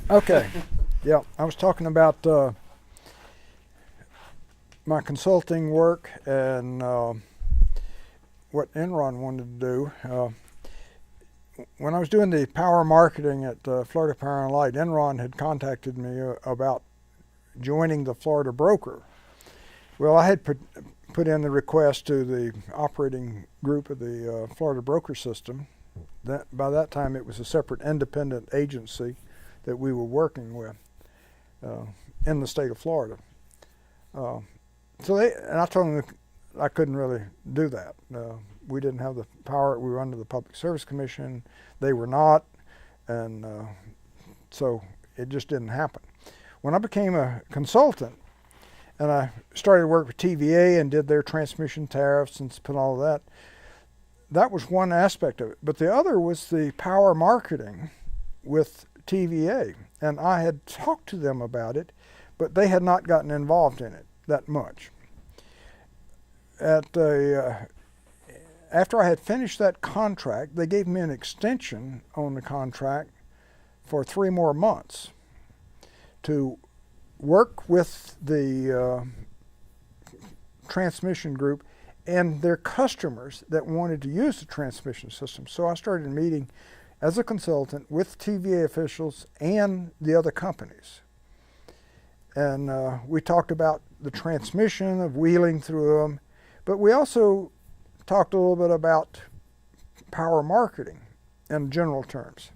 Okay. Yeah, I was talking about my consulting work and what Enron wanted to do. When I was doing the power marketing at Florida Power and Light, Enron had contacted me about joining the Florida broker. Well, I had put in the request to the operating group of the Florida broker system. By that time, it was a separate independent agency that we were working with in the state of Florida. Uh, and I told them I couldn't really do that. We didn't have the power. We were under the Public Service Commission. They were not, and so it just didn't happen. When I became a consultant, and I started to work with TVA and did their transmission tariffs and put all of that, that was one aspect of it. But the other was the power marketing with TVA. And I had talked to them about it, but they had not gotten involved in it that much. After I had finished that contract, they gave me an extension on the contract for 3 more months to work with the transmission group and their customers that wanted to use the transmission system. So I started meeting as a consultant with TVA officials and the other companies. And we talked about the transmission of wheeling through them, but we also talked a little bit about power marketing in general terms.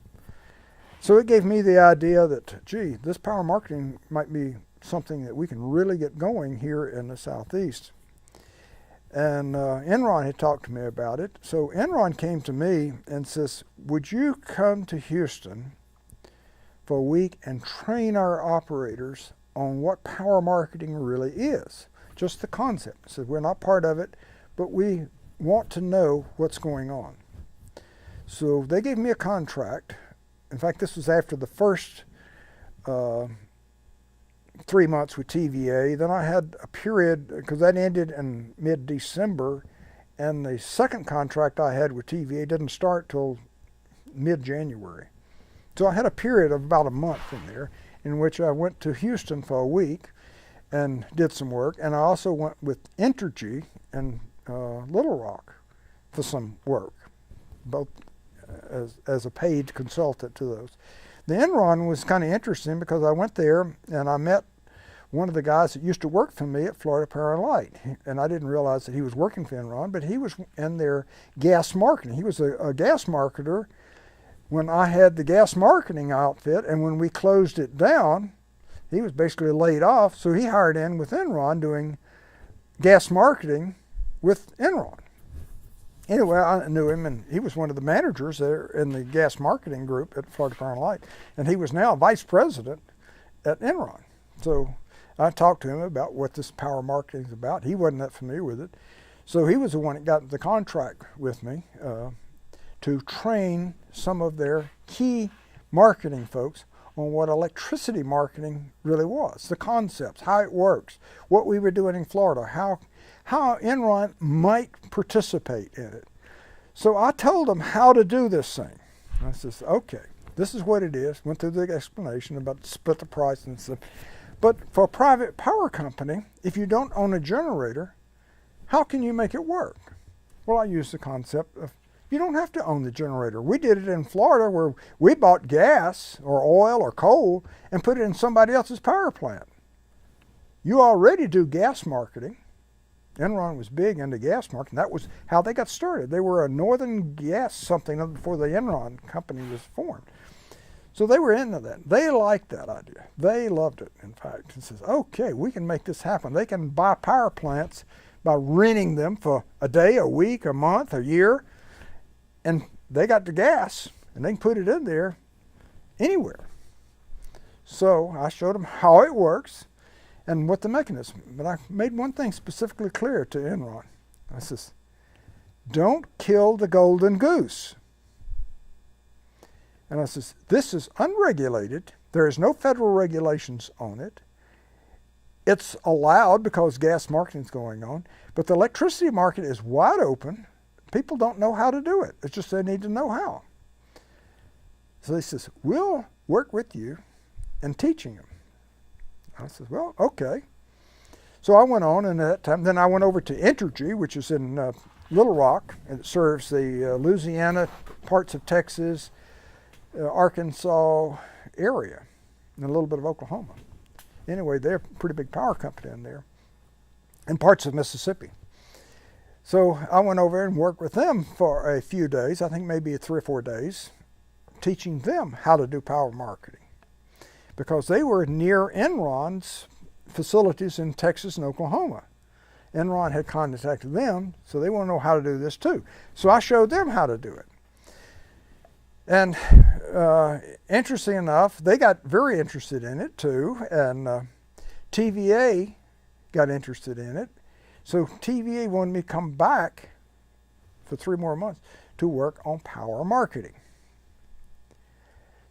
So it gave me the idea that, gee, this power marketing might be something that we can really get going here in the Southeast. And Enron had talked to me about it. So Enron came to me and says, would you come to Houston for a week and train our operators on what power marketing really is? Just the concept. I said, we're not part of it, but we want to know what's going on. So they gave me a contract. In fact, this was after the first 3 months with TVA. Then I had a period, because that ended in mid-December, and the second contract I had with TVA didn't start till mid-January. So I had a period of about a month in there in which I went to Houston for a week and did some work. And I also went with Entergy in Little Rock for some work, both as a paid consultant to those. The Enron was kind of interesting because I went there and I met one of the guys that used to work for me at Florida Power and Light. And I didn't realize that he was working for Enron, but he was in their gas marketing. He was a gas marketer when I had the gas marketing outfit, and when we closed it down, he was basically laid off, so he hired in with Enron doing gas marketing with Enron. Anyway, I knew him, and he was one of the managers there in the gas marketing group at Florida Power and Light, and he was now vice president at Enron. So I talked to him about what this power marketing is about. He wasn't that familiar with it. So he was the one that got the contract with me to train some of their key marketing folks on what electricity marketing really was, the concepts, how it works, what we were doing in Florida, how Enron might participate in it. So I told them how to do this thing. I said, okay, this is what it is. Went through the explanation about split the price and stuff. But for a private power company, if you don't own a generator, how can you make it work? Well, I used the concept of you don't have to own the generator. We did it in Florida where we bought gas or oil or coal and put it in somebody else's power plant. You already do gas marketing. Enron was big into gas marketing. That was how they got started. They were a Northern Gas something before the Enron company was formed. So they were into that. They liked that idea. They loved it, in fact. It says, okay, we can make this happen. They can buy power plants by renting them for a day, a week, a month, a year, and they got the gas, and they can put it in there anywhere. So I showed them how it works and what the mechanism. But I made one thing specifically clear to Enron. I says, don't kill the golden goose. And I says, this is unregulated. There is no federal regulations on it. It's allowed because gas marketing is going on, but the electricity market is wide open. People don't know how to do it. It's just they need to know how. So he says, we'll work with you and teaching them. I said, well, okay. So I went on, and at that time, then I went over to Entergy, which is in Little Rock, and it serves the Louisiana, parts of Texas, Arkansas area, and a little bit of Oklahoma. Anyway, they're a pretty big power company in there, and parts of Mississippi. So I went over and worked with them for a few days, I think maybe 3 or 4 days, teaching them how to do power marketing, because they were near Enron's facilities in Texas and Oklahoma. Enron had contacted them, so they want to know how to do this too. So I showed them how to do it. And interesting enough, they got very interested in it too, and TVA got interested in it. So TVA wanted me to come back for 3 more months to work on power marketing.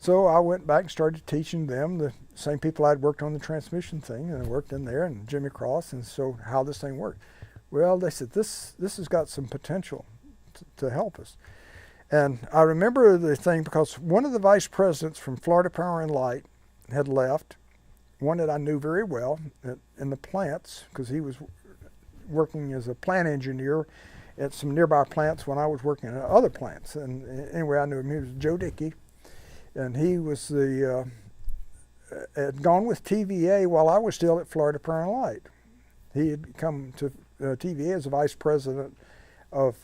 So I went back and started teaching them, the same people I'd worked on the transmission thing, and I worked in there, and Jimmy Cross, and so how this thing worked. Well, they said, this has got some potential to help us. And I remember the thing because one of the vice presidents from Florida Power and Light had left, one that I knew very well in the plants, because he was working as a plant engineer at some nearby plants when I was working at other plants. And anyway, I knew him. He was Joe Dickey. And he was had gone with TVA while I was still at Florida Power and Light. He had come to TVA as a vice president of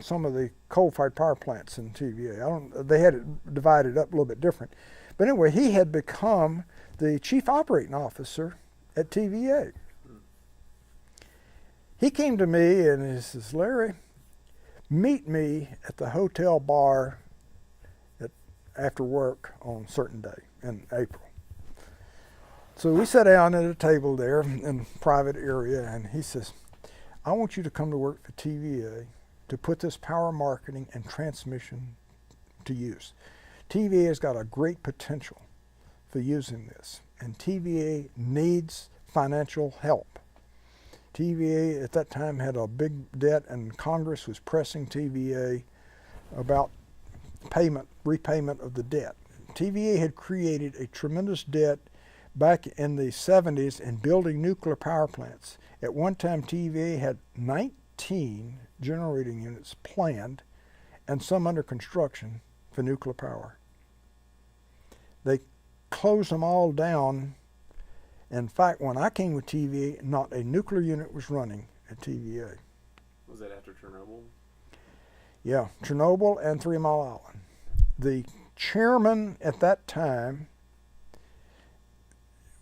some of the coal-fired power plants in TVA. They had it divided up a little bit different. But anyway, he had become the chief operating officer at TVA. He came to me and he says, Larry, meet me at the hotel bar after work on a certain day in April. So we sat down at a table there in a private area, and he says, I want you to come to work for TVA to put this power marketing and transmission to use. TVA has got a great potential for using this, and TVA needs financial help. TVA at that time had a big debt, and Congress was pressing TVA about repayment of the debt. TVA had created a tremendous debt back in the 70s in building nuclear power plants. At one time, TVA had 19 generating units planned and some under construction for nuclear power. They closed them all down. In fact, when I came with TVA, not a nuclear unit was running at TVA. Was that after Chernobyl? Yeah, Chernobyl and 3 Mile Island. The chairman at that time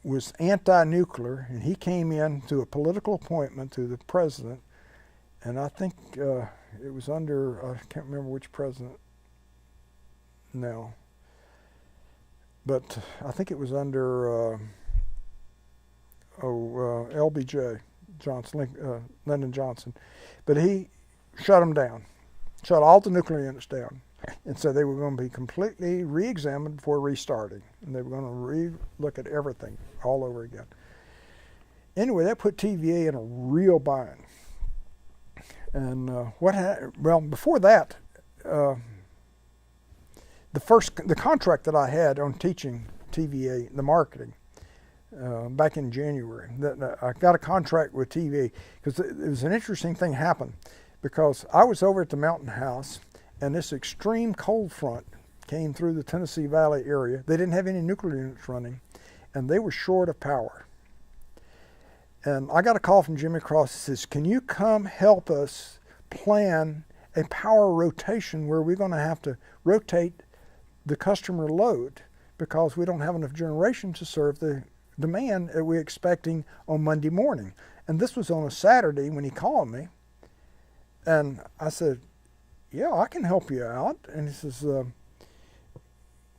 was anti-nuclear, and he came in through a political appointment through the president, and I think it was under, I can't remember which president now, but I think it was under LBJ, Lyndon Johnson. But he shut them down, shut all the nuclear units down, and said they were going to be completely re-examined before restarting, and they were going to re-look at everything all over again. Anyway, that put TVA in a real bind. And well, before that, the contract that I had on teaching TVA, the marketing, back in January, I got a contract with TVA, because it was an interesting thing happened, because I was over at the Mountain House, and this extreme cold front came through the Tennessee Valley area. They didn't have any nuclear units running, and they were short of power. And I got a call from Jimmy Cross. He says, can you come help us plan a power rotation where we're going to have to rotate the customer load because we don't have enough generation to serve the demand that we're expecting on Monday morning. And this was on a Saturday when he called me. And I said, yeah, I can help you out. And he says,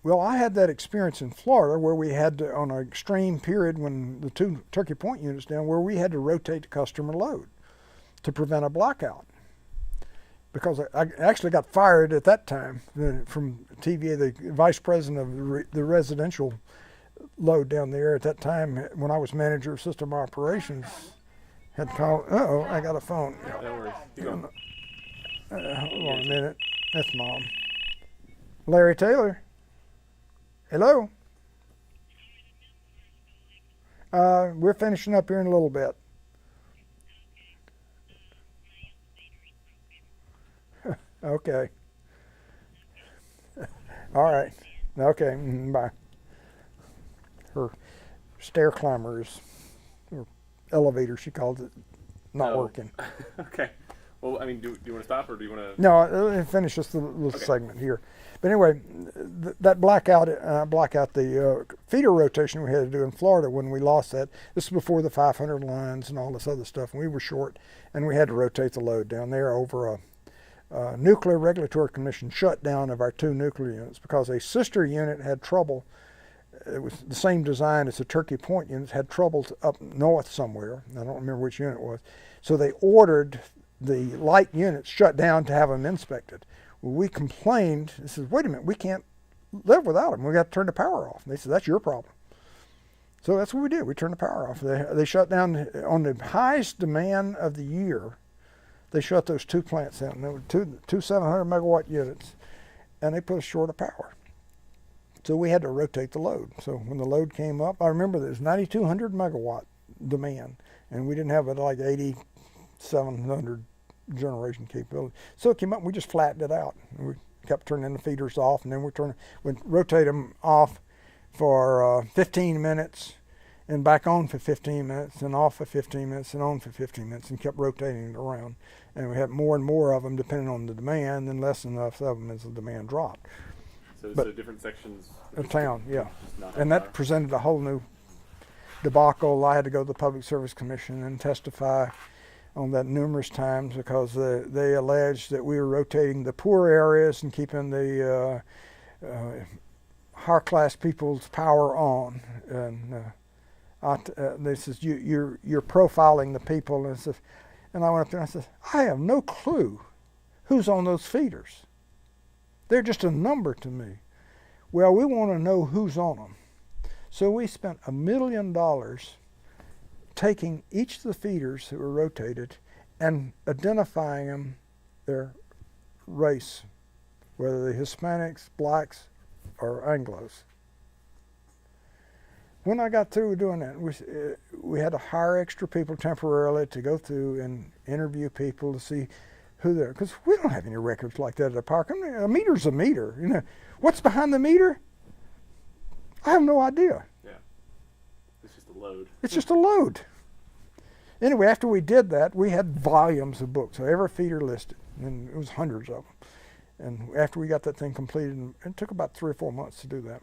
well, I had that experience in Florida where we had to, on an extreme period when the 2 Turkey Point units down, where we had to rotate the customer load to prevent a blackout. Because I actually got fired at that time from TVA, the vice president of the residential load down there at that time when I was manager of system operations. Had called, uh-oh, I got a phone. No worries. Hold on a minute. That's Mom. Larry Taylor. Hello? We're finishing up here in a little bit. Okay. All right. Okay. Bye. Her stair climbers, or elevator, she calls it, not working. Okay. Well, I mean, do you want to stop or do you want to? No, finish this little segment here. But anyway, that black out the feeder rotation we had to do in Florida when we lost that. This is before the 500 lines and all this other stuff. And we were short, and we had to rotate the load down there over a Nuclear Regulatory Commission shutdown of our 2 nuclear units because a sister unit had trouble. It was the same design as the Turkey Point units, had trouble up north somewhere. I don't remember which unit it was. So they ordered the light units shut down to have them inspected. Well, we complained. They said, wait a minute, we can't live without them. We got to turn the power off. And they said, that's your problem. So that's what we did. We turned the power off. They shut down on the highest demand of the year. They shut those 2 plants down. There were two 700 megawatt units, and they put us short of power. So we had to rotate the load. So when the load came up, I remember there was 9,200 megawatt demand, and we didn't have it like 8,700 generation capability. So it came up, and we just flattened it out. And we kept turning the feeders off, and then we'd rotate them off for 15 minutes, and back on for 15 minutes, and off for 15 minutes, and on for 15 minutes, and kept rotating it around. And we had more and more of them depending on the demand, and less enough of them as the demand dropped. So different sections of town, yeah. And that presented a whole new debacle. I had to go to the Public Service Commission and testify on that numerous times because they alleged that we were rotating the poor areas and keeping the higher class people's power on. And they says you're profiling the people, and I went up there and I said, I have no clue who's on those feeders. They're just a number to me. Well, we want to know who's on them. So we spent $1 million taking each of the feeders that were rotated and identifying them, their race, whether they're Hispanics, blacks, or Anglos. When I got through doing that, we had to hire extra people temporarily to go through and interview people to see who they're, because we don't have any records like that at the park. I mean, a meter's a meter. You know, what's behind the meter? I have no idea. Yeah, it's just a load. It's just a load. Anyway, after we did that, we had volumes of books, so every feeder listed, and it was hundreds of them. And after we got that thing completed, it took about 3 or 4 months to do that.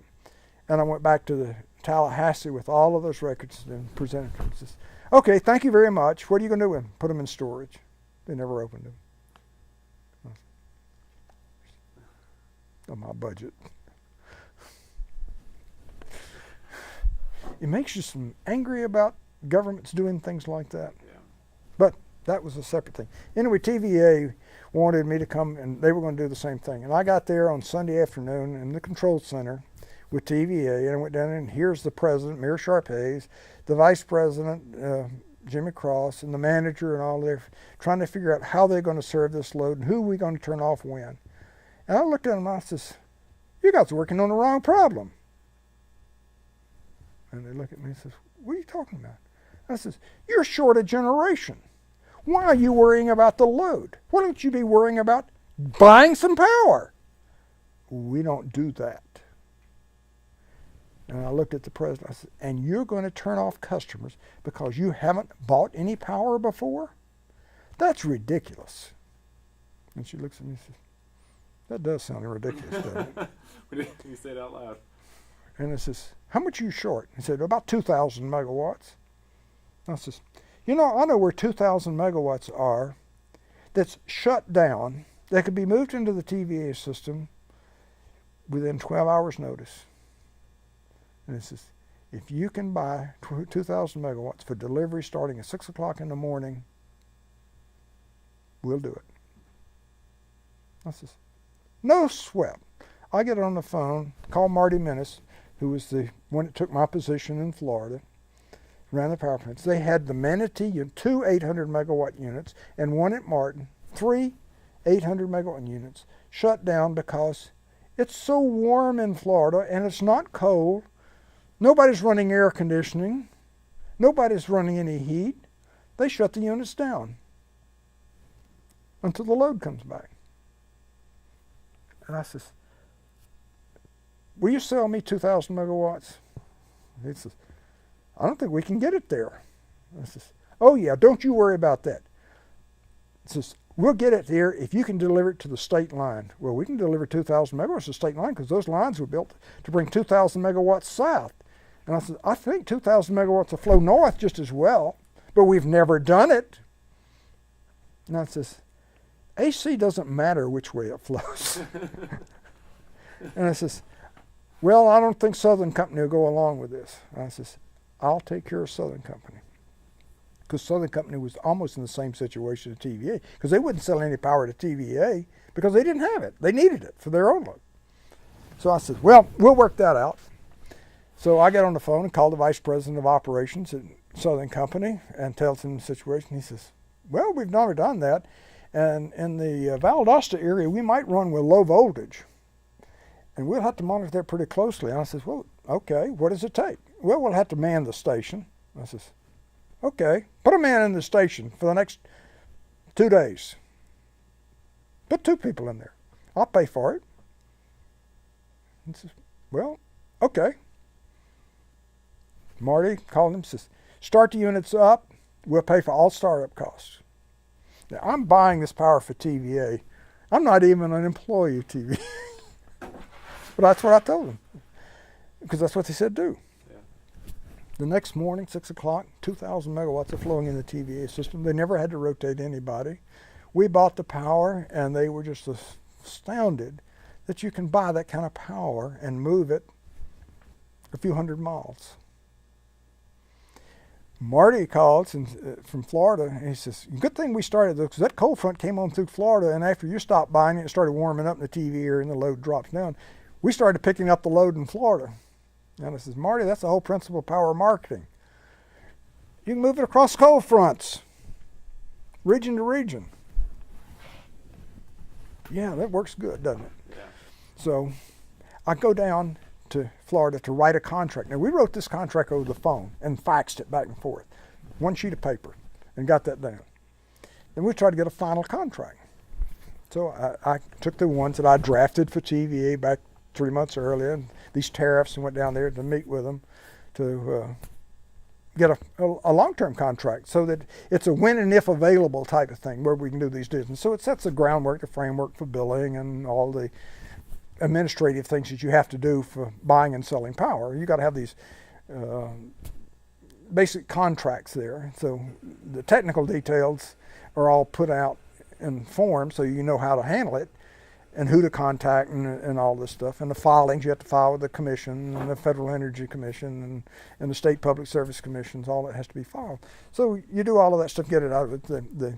And I went back to the Tallahassee with all of those records and presented them. Says, okay, thank you very much. What are you going to do with them? Put them in storage. They never opened them. On my budget. It makes you some angry about governments doing things like that. Yeah. But that was a separate thing. Anyway, TVA wanted me to come, and they were going to do the same thing. And I got there on Sunday afternoon in the control center with TVA, and I went down, and here's the president, Mayor Sharp-Hayes, the vice president, Jimmy Cross, and the manager, and all there, trying to figure out how they're going to serve this load and who we're going to turn off when. And I looked at them and I says, you guys are working on the wrong problem. And they look at me and says, what are you talking about? I says, you're short a generation. Why are you worrying about the load? Why don't you be worrying about buying some power? We don't do that. And I looked at the president, I said, and you're going to turn off customers because you haven't bought any power before? That's ridiculous. And she looks at me and says, that does sound ridiculous, doesn't it? You say it out loud. And I says, how much are you short? He said, about 2,000 megawatts. I says, you know, I know where 2,000 megawatts are that's shut down. They could be moved into the TVA system within 12 hours notice. And it says, if you can buy 2,000 megawatts for delivery starting at 6 o'clock in the morning, we'll do it. I says, no sweat. I get on the phone, call Marty Minnis, who was the one that took my position in Florida, ran the power plants. They had the Manatee, 2 800 megawatt units, and one at Martin, 3 800 megawatt units, shut down because It's so warm in Florida, and it's not cold. Nobody's running air conditioning. Nobody's running any heat. They shut the units down until the load comes back. And I says, will you sell me 2,000 megawatts? He says, I don't think we can get it there. I says, oh yeah, don't you worry about that. He says, we'll get it there if you can deliver it to the state line. Well, we can deliver 2,000 megawatts to the state line because those lines were built to bring 2,000 megawatts south. And I said, I think 2,000 megawatts will flow north just as well, but we've never done it. And I says, AC doesn't matter which way it flows. And I says, well, I don't think Southern Company will go along with this. And I says, I'll take care of Southern Company. Because Southern Company was almost in the same situation as TVA, because they wouldn't sell any power to TVA because they didn't have it. They needed it for their own load. So I said, well, we'll work that out. So I got on the phone and called the Vice President of Operations at Southern Company and tells him the situation. He says, well, we've never done that. And in the Valdosta area, we might run with low voltage. And we'll have to monitor that pretty closely. And I says, well, okay, what does it take? Well, we'll have to man the station. I says, okay, put a man in the station for the next 2 days. Put 2 people in there. I'll pay for it. He says, well, okay. Marty called him, says, start the units up. We'll pay for all startup costs. Now, I'm buying this power for TVA. I'm not even an employee of TVA. But that's what I told them, because that's what they said do. Yeah. The next morning, 6 o'clock, 2,000 megawatts are flowing in the TVA system. They never had to rotate anybody. We bought the power, and they were just astounded that you can buy that kind of power and move it a few hundred miles. Marty calls from Florida, and he says, good thing we started this, because that cold front came on through Florida, and after you stopped buying it, it started warming up in the TVA area, and the load drops down. We started picking up the load in Florida. And I says, Marty, that's the whole principle of power marketing. You can move it across cold fronts, region to region. Yeah, that works good, doesn't it? Yeah. So I go down to Florida to write a contract. Now, we wrote this contract over the phone and faxed it back and forth. 1 sheet of paper, and got that down. Then we tried to get a final contract. So I took the ones that I drafted for TVA back 3 months earlier, and these tariffs, and went down there to meet with them to get a long-term contract, so that it's a when and if available type of thing where we can do these deals. And so it sets the groundwork, the framework for billing, and all the administrative things that you have to do for buying and selling power. You got to have these basic contracts there. So the technical details are all put out in form, so you know how to handle it and who to contact and all this stuff. And the filings you have to file with the commission and the Federal Energy Commission and the State Public Service Commissions, all that has to be filed. So you do all of that stuff, get it out of the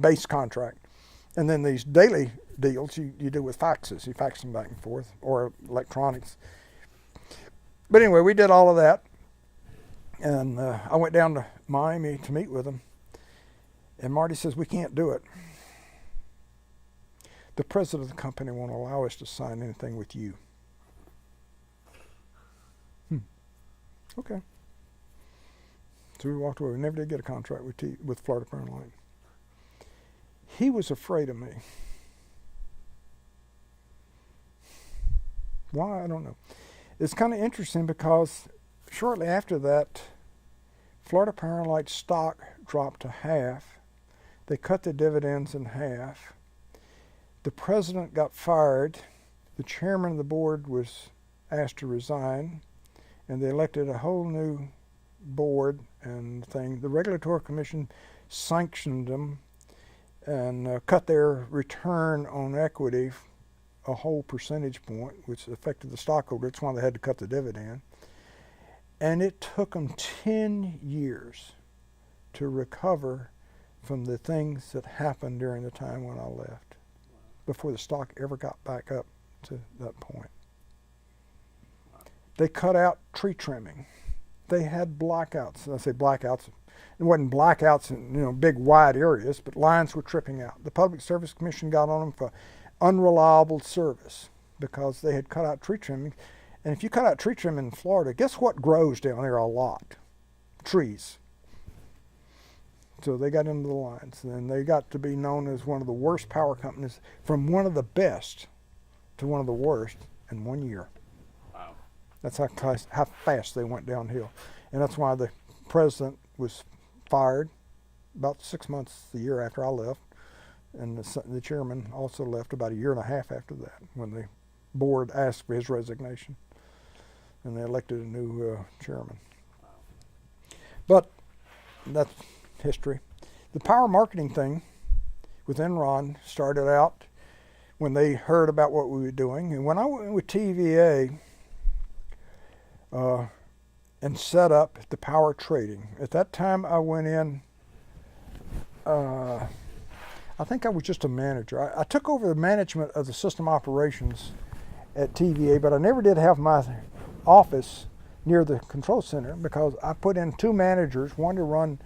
base contract. And then these daily deals you do with faxes. You fax them back and forth, or electronics. But anyway, we did all of that. And I went down to Miami to meet with them. And Marty says, we can't do it. The president of the company won't allow us to sign anything with you. Okay. So we walked away. We never did get a contract with Florida Power and Light. He was afraid of me. Why? I don't know. It's kind of interesting because shortly after that, Florida Power and Light stock dropped to half. They cut the dividends in half. The president got fired. The chairman of the board was asked to resign, and they elected a whole new board and thing. The Regulatory Commission sanctioned them and cut their return on equity a whole percentage point, which affected the stockholder. That's why they had to cut the dividend. And it took them 10 years to recover from the things that happened during the time when I left, before the stock ever got back up to that point. They cut out tree trimming. They had blackouts. I say blackouts. It wasn't blackouts in big wide areas, but lines were tripping out. The Public Service Commission got on them for unreliable service. because they had cut out tree trimming. And if you cut out tree trimming in Florida, guess what grows down there a lot? Trees. So they got into the lines, and they got to be known as one of the worst power companies, from one of the best to one of the worst in 1 year. Wow. That's how fast they went downhill. And that's why the president was fired about 6 months, the year after I left. And the chairman also left about a year and a half after that, when the board asked for his resignation. And they elected a new chairman. But that's history. The power marketing thing with Enron started out when they heard about what we were doing. And when I went with TVA and set up the power trading, at that time I went in, I think I was just a manager. I took over the management of the system operations at TVA, but I never did have my office near the control center, because I put in 2 managers, one to run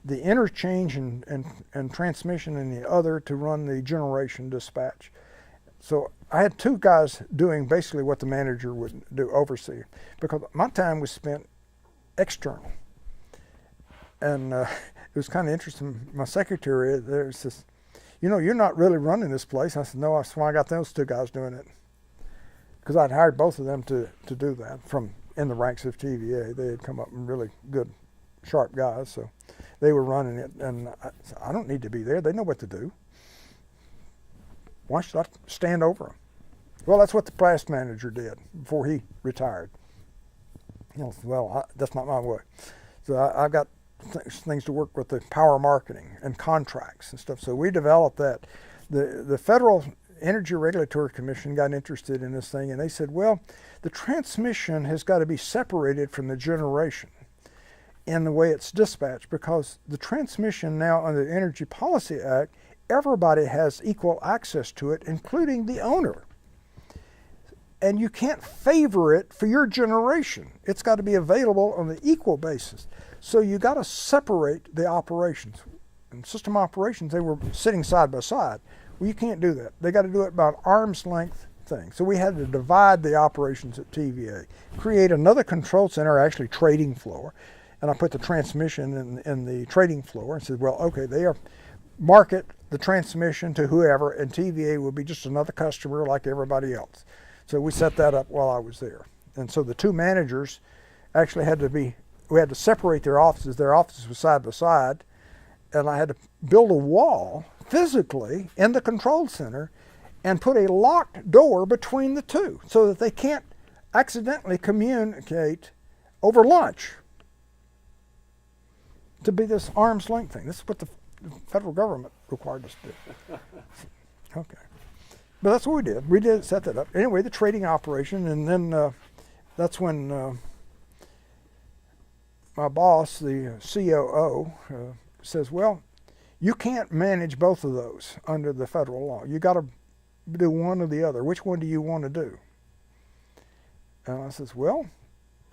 the interchange and transmission, and the other to run the generation dispatch. So I had 2 guys doing basically what the manager would do, oversee, because my time was spent external. And it was kind of interesting. My secretary there says, you're not really running this place. I said, no, that's why I got those 2 guys doing it. Because I'd hired both of them to do that from in the ranks of TVA. They had come up and really good, sharp guys, so they were running it. And I don't need to be there. They know what to do. Why should I stand over them? Well, that's what the past manager did before he retired. That's not my way. So I've got things to work with, the power marketing and contracts and stuff. So we developed that. The Federal Energy Regulatory Commission got interested in this thing, and they said, well, the transmission has got to be separated from the generation in the way it's dispatched, because the transmission now under the Energy Policy Act, everybody has equal access to it, including the owner. And you can't favor it for your generation. It's got to be available on the equal basis. So you got to separate the operations. In system operations, they were sitting side by side. Well, you can't do that. They got to do it by an arm's length thing. So we had to divide the operations at TVA, create another control center, actually trading floor, and I put the transmission in the trading floor and said, well, okay, they are market the transmission to whoever, and TVA will be just another customer like everybody else. So we set that up while I was there. And so the 2 managers actually we had to separate their offices. Their offices were side by side, and I had to build a wall physically in the control center and put a locked door between the 2 so that they can't accidentally communicate over lunch, to be this arm's length thing. This is what the federal government required us to do. Okay. But that's what we did. We did set that up. Anyway, the trading operation, and then that's when my boss, the COO, says, well, you can't manage both of those under the federal law. You got to do one or the other. Which one do you want to do? And I says, well,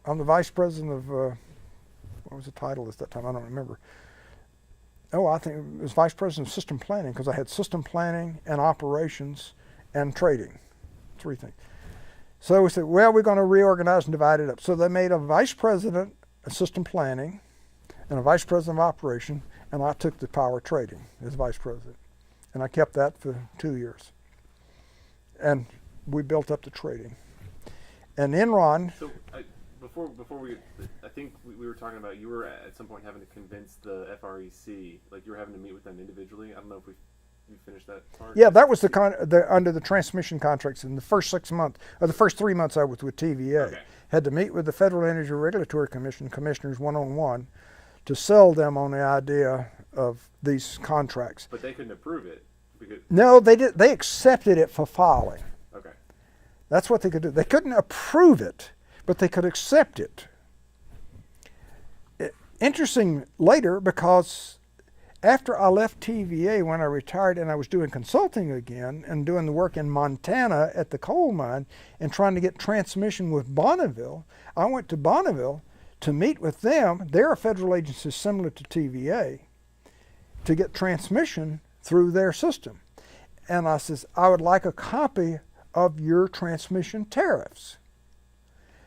I'm the vice president of, what was the title at that time? I don't remember. Oh, I think it was vice president of system planning, because I had system planning and operations and trading, 3 things. So we said, well, we're going to reorganize and divide it up. So they made a vice president of system planning and a vice president of operation, and I took the power trading as vice president. And I kept that for 2 years. And we built up the trading. And Enron... So before we, I think we were talking about, you were at some point having to convince the FREC, like you were having to meet with them individually. I don't know if you finished that part. Yeah, that was under the transmission contracts in the first 6 months, or the first 3 months I was with TVA. Okay. Had to meet with the Federal Energy Regulatory Commission commissioners one-on-one to sell them on the idea of these contracts. But they couldn't approve it. No, they did. They accepted it for filing. Okay. That's what they could do. They couldn't approve it, but they could accept it. Interesting later, because after I left TVA, when I retired and I was doing consulting again and doing the work in Montana at the coal mine and trying to get transmission with Bonneville, I went to Bonneville to meet with them. They're a federal agency similar to TVA, to get transmission through their system. And I says, I would like a copy of your transmission tariffs.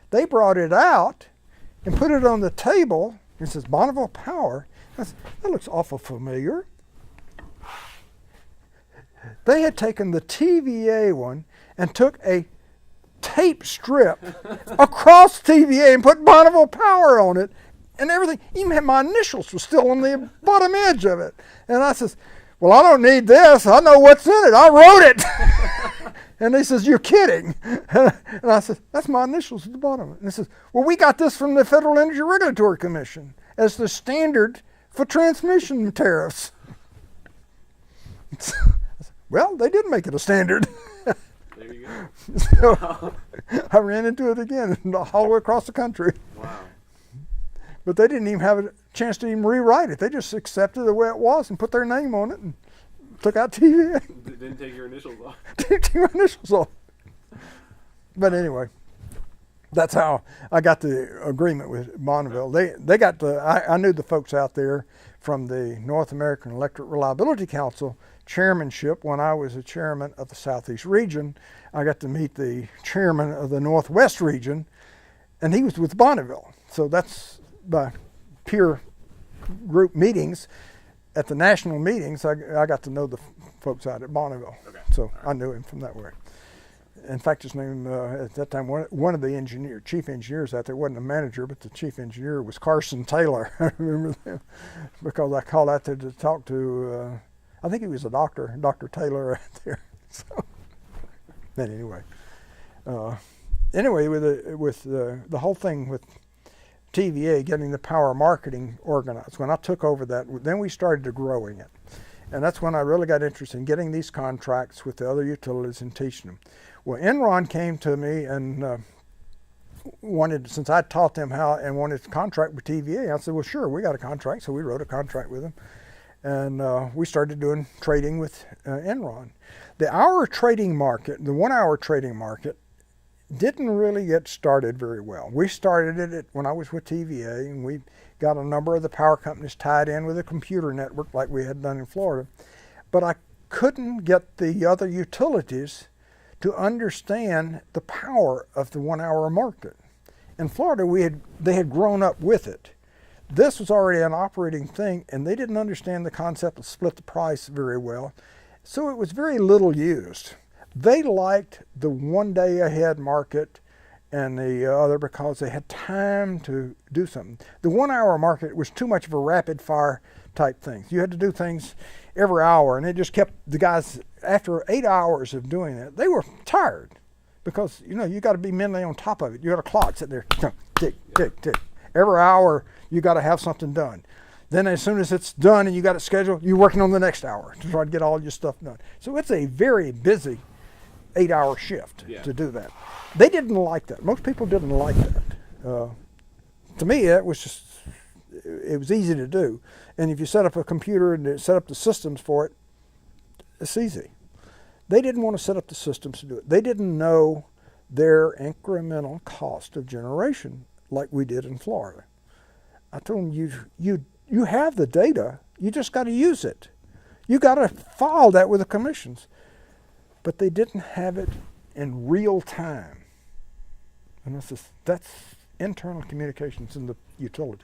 They brought it out and put it on the table. It says Bonneville Power. That looks awful familiar. They had taken the TVA one and took a tape strip across TVA and put Bonneville Power on it and everything. Even my initials were still on the bottom edge of it. And I says, well, I don't need this. I know what's in it. I wrote it. And he says, you're kidding. And I said, that's my initials at the bottom. And he says, well, we got this from the Federal Energy Regulatory Commission as the standard for transmission tariffs. Well, they did make it a standard. There you go. So Wow. I ran into it again all the way across the country. Wow. But they didn't even have a chance to even rewrite it. They just accepted it the way it was and put their name on it and took out TVA. Didn't take your initials off. Took your initials off. But anyway, that's how I got the agreement with Bonneville. They got I knew the folks out there from the North American Electric Reliability Council chairmanship when I was a chairman of the Southeast region. I got to meet the chairman of the Northwest region, and he was with Bonneville. So that's by peer group meetings. At the national meetings, I got to know the folks out at Bonneville. Okay. So I knew him from that way. In fact, his name at that time, one of the chief engineers out there wasn't a manager, but the chief engineer was Carson Taylor. I remember him because I called out there to talk to, I think he was a doctor, Dr. Taylor out there. So, but anyway, with the whole thing with TVA getting the power marketing organized, when I took over that, then we started to growing it. And that's when I really got interested in getting these contracts with the other utilities and teaching them. Well, Enron came to me and wanted, since I taught them how and wanted to contract with TVA, I said, well, sure, we got a contract. So we wrote a contract with them. And we started doing trading with Enron. The hour trading market, the 1 hour trading market, didn't really get started very well. We started it when I was with TVA, and we got a number of the power companies tied in with a computer network like we had done in Florida. But I couldn't get the other utilities to understand the power of the 1 hour market. In Florida, they had grown up with it. This was already an operating thing, and they didn't understand the concept of split the price very well. So it was very little used. They liked the 1 day ahead market and the other because they had time to do something. The 1 hour market was too much of a rapid fire type thing. You had to do things every hour, and it just kept the guys, after 8 hours of doing it, they were tired because, you got to be mentally on top of it. You got a clock sitting there, tick, tick, tick. Every hour, you got to have something done. Then as soon as it's done and you got it scheduled, you're working on the next hour to try to get all your stuff done. So it's a very busy 8 hour shift to do that. They didn't like that. Most people didn't like that. To me, it was easy to do. And if you set up a computer and set up the systems for it, it's easy. They didn't want to set up the systems to do it. They didn't know their incremental cost of generation like we did in Florida. I told them, you have the data, you just got to use it. You got to file that with the commissions. But they didn't have it in real time. And that's internal communications in the utility.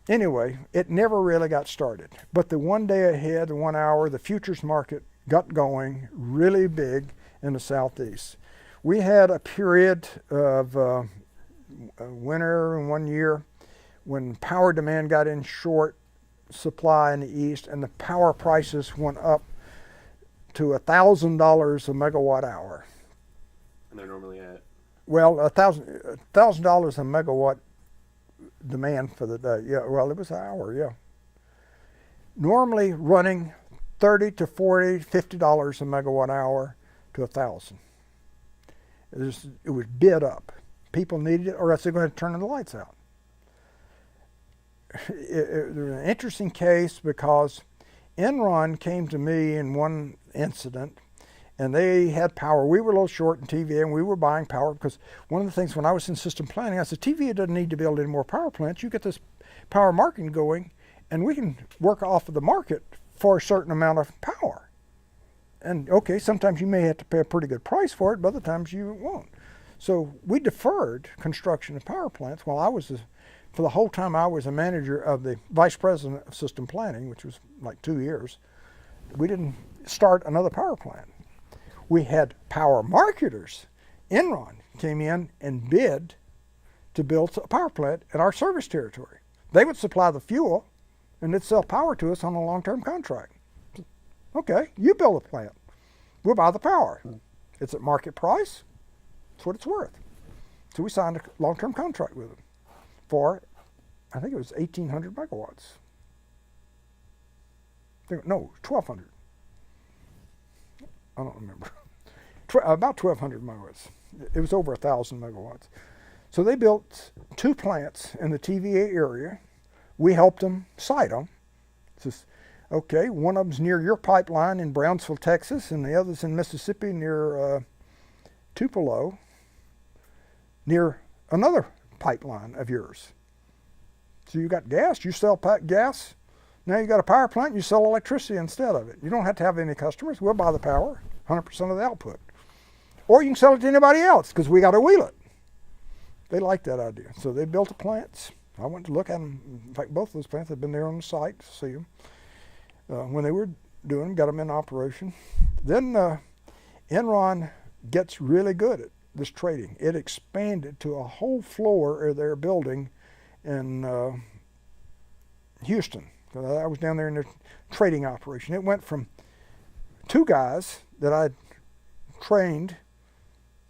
Anyway, it never really got started. But the 1 day ahead, the 1 hour, the futures market got going really big in the Southeast. We had a period of winter in 1 year when power demand got in short supply in the East, and the power prices went up to $1,000 a megawatt hour. And they're normally at? Well, $1,000 a megawatt demand for the day. Yeah, well, it was an hour, yeah. Normally running $30 to $40, $50 a megawatt hour to $1,000. It was bid up. People needed it, or else they're going to turn the lights out. It was an interesting case because Enron came to me in one incident, and they had power. We were a little short in TVA, and we were buying power because one of the things when I was in system planning, I said, TVA doesn't need to build any more power plants. You get this power marketing going, and we can work off of the market for a certain amount of power. And okay, sometimes you may have to pay a pretty good price for it, but other times you won't. So we deferred construction of power plants while for the whole time I was a manager of the vice president of system planning, which was like 2 years. We didn't start another power plant. We had power marketers. Enron came in and bid to build a power plant in our service territory. They would supply the fuel and they'd sell power to us on a long-term contract. Okay, you build a plant. We'll buy the power. It's at market price. That's what it's worth. So we signed a long-term contract with them for, I think it was 1,800 megawatts. No, 1,200. I don't remember. About 1,200 megawatts. It was over 1,000 megawatts. So they built 2 plants in the TVA area. We helped them site them. Just, okay, one of them's near your pipeline in Brownsville, Texas, and the other's in Mississippi near Tupelo, near another pipeline of yours. So you got gas, you sell gas. Now you got a power plant, you sell electricity instead of it. You don't have to have any customers. We'll buy the power, 100% of the output. Or you can sell it to anybody else because we got to wheel it. They liked that idea. So they built the plants. I went to look at them. In fact, both of those plants had been there on the site to see them. When they were doing them, got them in operation. Then Enron gets really good at this trading. It expanded to a whole floor of their building in Houston. I was down there in their trading operation. It went from 2 guys that I trained,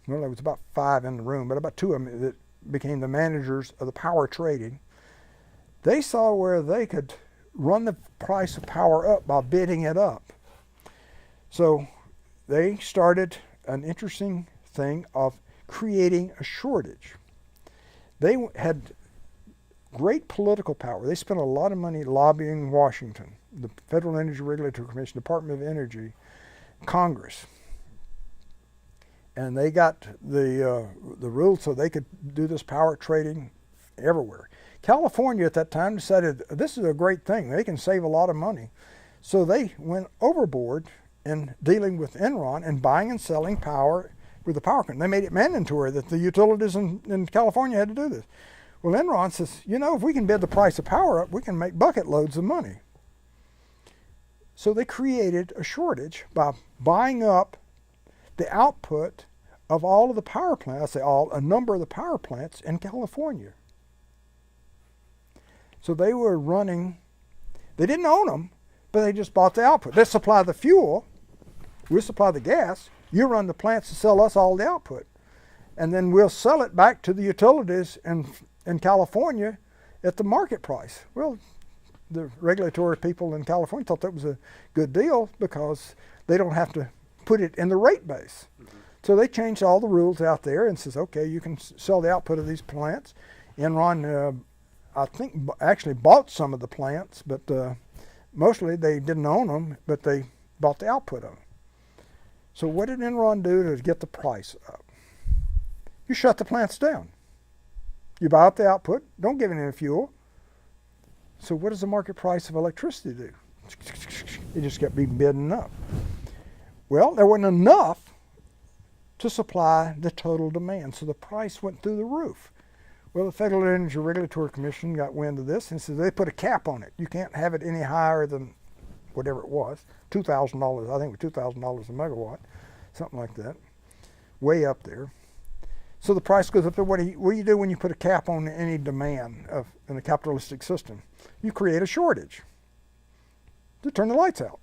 well, there was about 5 in the room, but about 2 of them that became the managers of the power trading. They saw where they could run the price of power up by bidding it up. So they started an interesting thing of creating a shortage. They had great political power. They spent a lot of money lobbying Washington, the Federal Energy Regulatory Commission, Department of Energy, Congress. And they got the rules so they could do this power trading everywhere. California at that time decided this is a great thing. They can save a lot of money. So they went overboard in dealing with Enron and buying and selling power with the power company. They made it mandatory that the utilities in California had to do this. Well, Enron says, you know, if we can bid the price of power up, we can make bucket loads of money. So they created a shortage by buying up the output of all of the power plants, I say all, a number of the power plants in California. So they were running, they didn't own them, but they just bought the output. They supply the fuel, we'll supply the gas, you run the plants to sell us all the output. And then we'll sell it back to the utilities in California at the market price. Well, the regulatory people in California thought that was a good deal because they don't have to put it in the rate base. Mm-hmm. So they changed all the rules out there and says, okay, you can sell the output of these plants. Enron, I think, actually bought some of the plants, but mostly they didn't own them, but they bought the output of them. So what did Enron do to get the price up? You shut the plants down. You buy up the output, don't give it any fuel. So what does the market price of electricity do? It just kept being bidding up. Well, there wasn't enough to supply the total demand, so the price went through the roof. Well, the Federal Energy Regulatory Commission got wind of this and said they put a cap on it. You can't have it any higher than whatever it was, $2,000, I think it was $2,000 a megawatt, something like that, way up there. So the price goes up there. What do you do when you put a cap on any demand in a capitalistic system? You create a shortage to turn the lights out.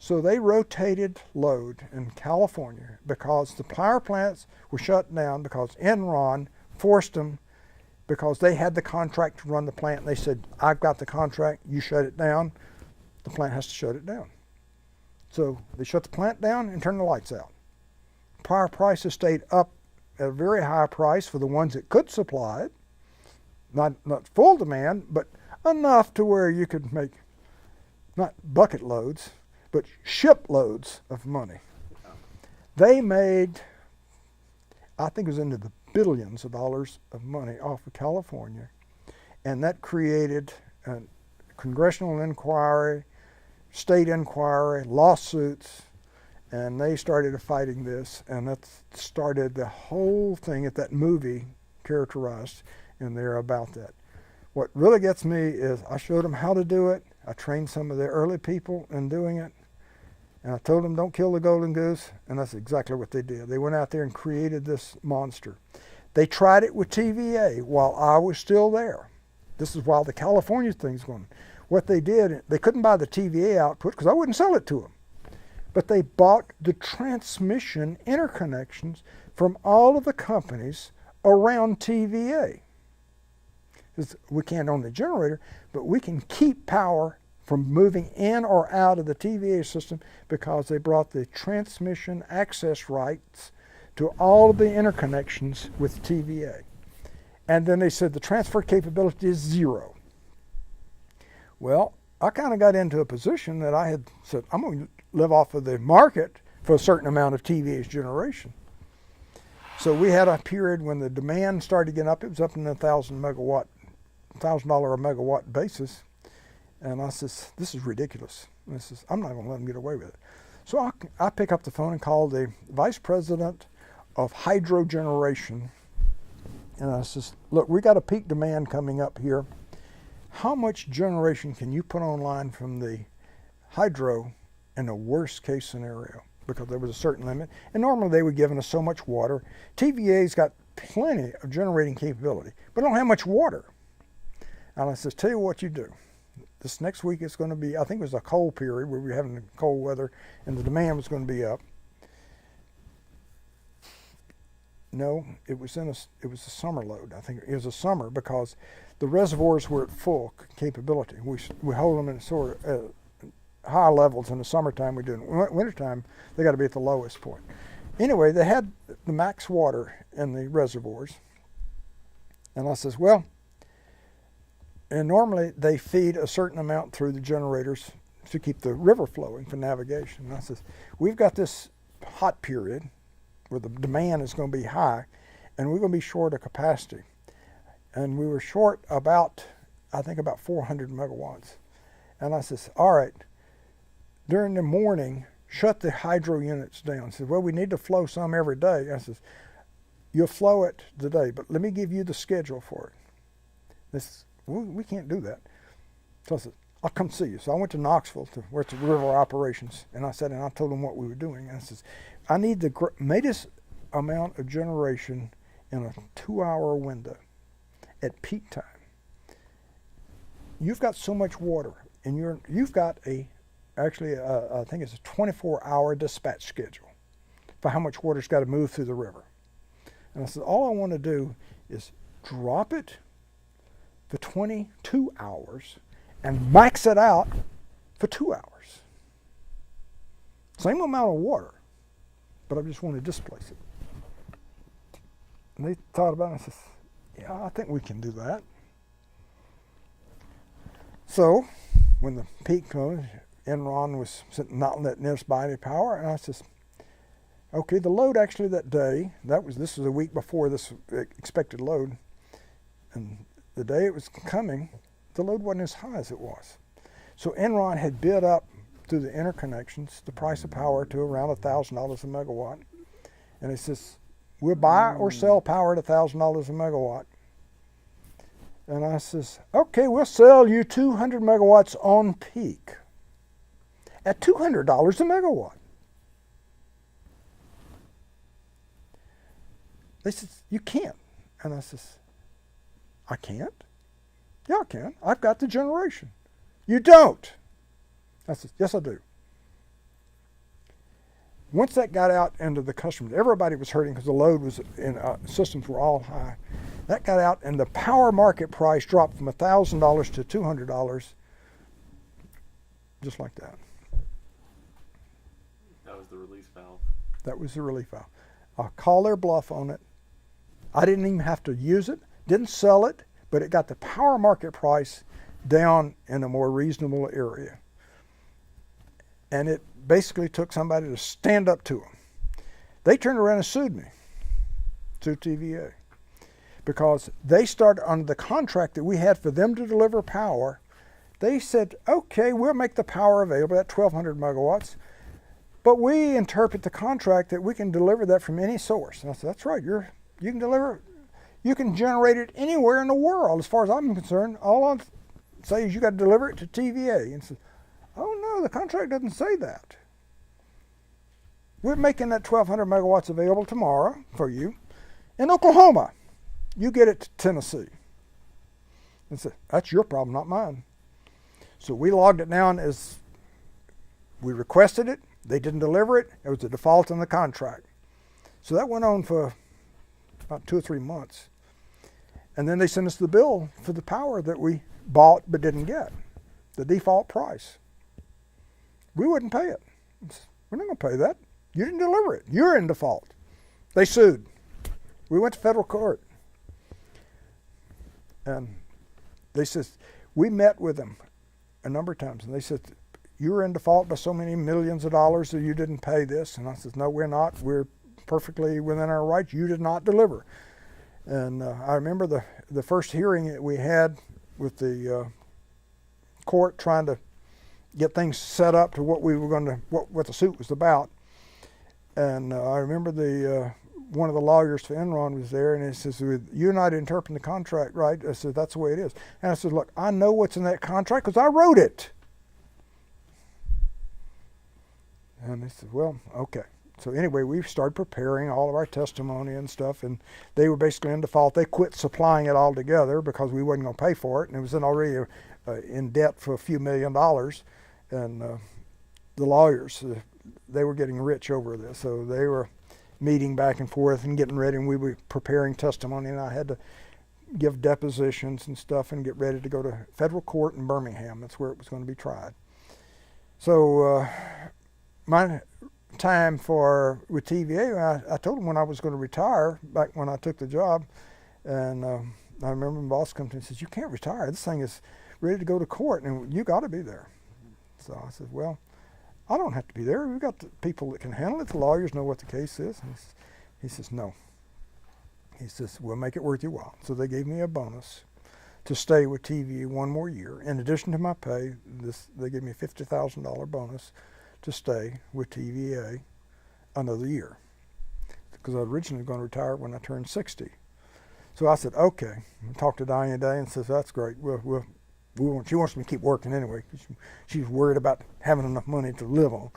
So they rotated load in California because the power plants were shut down because Enron forced them because they had the contract to run the plant. They said, I've got the contract, you shut it down. The plant has to shut it down. So they shut the plant down and turned the lights out. Power prices stayed up at a very high price for the ones that could supply it. Not full demand, but enough to where you could make not bucket loads, but ship loads of money. They made, I think it was into the billions of dollars of money off of California, and that created a congressional inquiry, state inquiry, lawsuits, And they started fighting this, and that started the whole thing at that movie characterized in there about that. What really gets me is I showed them how to do it. I trained some of the early people in doing it. And I told them, don't kill the golden goose. And that's exactly what they did. They went out there and created this monster. They tried it with TVA while I was still there. This is while the California thing's going. What they did, they couldn't buy the TVA output because I wouldn't sell it to them. But they bought the transmission interconnections from all of the companies around TVA. Because we can't own the generator, but we can keep power from moving in or out of the TVA system because they brought the transmission access rights to all of the interconnections with TVA. And then they said the transfer capability is 0. Well, I kind of got into a position that I had said, I'm going to live off of the market for a certain amount of TVA's generation. So we had a period when the demand started getting up. It was up in the $1,000 a megawatt basis. And I says, this is ridiculous. I'm not going to let them get away with it. So I pick up the phone and call the vice president of hydro generation. And I says, look, we got a peak demand coming up here. How much generation can you put online from the hydro in a worst case scenario? Because there was a certain limit. And normally they were giving us so much water. TVA's got plenty of generating capability, but don't have much water. And I says, tell you what you do. This next week it's going to be, I think it was a cold period where we were having cold weather and the demand was going to be up. No, it was a summer load. I think it was a summer because the reservoirs were at full capability. We hold them in sort of high levels in the summertime. We do in wintertime. They got to be at the lowest point. Anyway, they had the max water in the reservoirs, and I says, well, and normally they feed a certain amount through the generators to keep the river flowing for navigation. And I says, we've got this hot period where the demand is going to be high, and we're going to be short of capacity. And we were short about 400 megawatts. And I says, all right, during the morning, shut the hydro units down. I said, well, we need to flow some every day. I says, you'll flow it today, but let me give you the schedule for it. We can't do that. So I said, I'll come see you. So I went to Knoxville, where it's the river operations, and I told them what we were doing. And I says, I need the greatest amount of generation in a 2-hour window at peak time. You've got so much water, and you've got I think it's a 24-hour dispatch schedule for how much water's got to move through the river. And I said, all I want to do is drop it for 22 hours and max it out for 2 hours. Same amount of water, but I just want to displace it. And they thought about it and says, yeah, I think we can do that. So when the peak comes, Enron was not letting us buy any power, and I says, okay, the load actually that day, this was a week before this expected load, and the day it was coming, the load wasn't as high as it was. So Enron had bid up through the interconnections the price of power to around $1,000 a megawatt. And it says, we'll buy or sell power at $1,000 a megawatt. And I says, okay, we'll sell you 200 megawatts on peak at $200 a megawatt. They said, you can't. And I says, I can't? Yeah, I can. I've got the generation. You don't. I said, yes, I do. Once that got out into the customers, everybody was hurting because the load was in systems were all high. That got out, and the power market price dropped from $1,000 to $200, just like that. That was the release valve. That was the relief valve. I'll call their bluff on it. I didn't even have to use it, didn't sell it, but it got the power market price down in a more reasonable area. And it basically took somebody to stand up to them. They turned around and sued me, sued TVA, because they started under the contract that we had for them to deliver power. They said, okay, we'll make the power available at 1,200 megawatts. but we interpret the contract that we can deliver that from any source. And I said, that's right. You can deliver, you can generate it anywhere in the world. As far as I'm concerned, all I say is you got to deliver it to TVA. And said, oh no, the contract doesn't say that. We're making that 1,200 megawatts available tomorrow for you in Oklahoma. You get it to Tennessee. And said, that's your problem, not mine. So we logged it down as we requested it. They didn't deliver it. It was a default in the contract. So that went on for about 2 or 3 months. And then they sent us the bill for the power that we bought but didn't get, the default price. We wouldn't pay it. We're not going to pay that. You didn't deliver it. You're in default. They sued. We went to federal court. And they said, we met with them a number of times. And they said, you were in default by so many millions of dollars that you didn't pay this. And I said, no, we're not. We're perfectly within our rights. You did not deliver. And I remember the first hearing that we had with the court trying to get things set up to what we were going to, what the suit was about. And I remember one of the lawyers for Enron was there, and he says, you're not interpreting the contract right. I said, that's the way it is. And I said, look, I know what's in that contract because I wrote it. And they said, well, okay. So anyway, we started preparing all of our testimony and stuff, and they were basically in default. They quit supplying it altogether because we wasn't going to pay for it, and it was already in debt for a few $1 million. And the lawyers, they were getting rich over this, so they were meeting back and forth and getting ready, and we were preparing testimony, and I had to give depositions and stuff and get ready to go to federal court in Birmingham. That's where it was going to be tried. So my time with TVA, I told them when I was going to retire, back when I took the job, and I remember my boss comes to me and says, you can't retire. This thing is ready to go to court, and you got to be there. So I said, well, I don't have to be there. We've got the people that can handle it. The lawyers know what the case is. And he says, no. He says, we'll make it worth your while. So they gave me a bonus to stay with TVA 1 more year. In addition to my pay, they gave me a $50,000 bonus to stay with TVA another year, because I was originally going to retire when I turned 60. So I said, okay. I talked to Diane today and says, that's great. She wants me to keep working anyway. She's worried about having enough money to live on.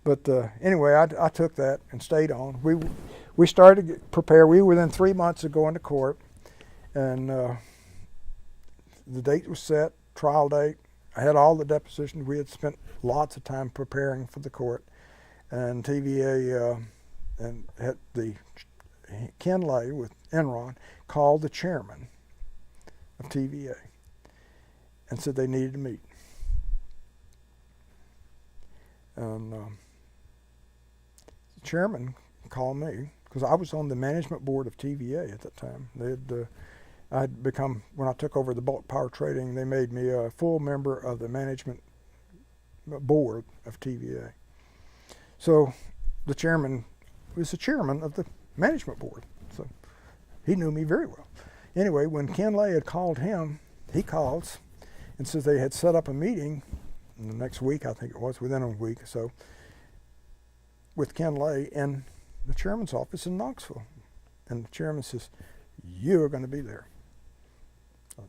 But anyway, I took that and stayed on. We started to prepare. We were within 3 months of going to court, and the date was set, trial date. I had all the depositions. We had spent lots of time preparing for the court, and TVA and had Ken Lay with Enron called the chairman of TVA and said they needed to meet. And the chairman called me because I was on the management board of TVA at that time. I had become, when I took over the bulk power trading, they made me a full member of the management board of TVA. So the chairman was the chairman of the management board. So he knew me very well. Anyway, when Ken Lay had called him, he calls and says they had set up a meeting in the next week, I think it was, within a week or so, with Ken Lay in the chairman's office in Knoxville. And the chairman says, you are going to be there.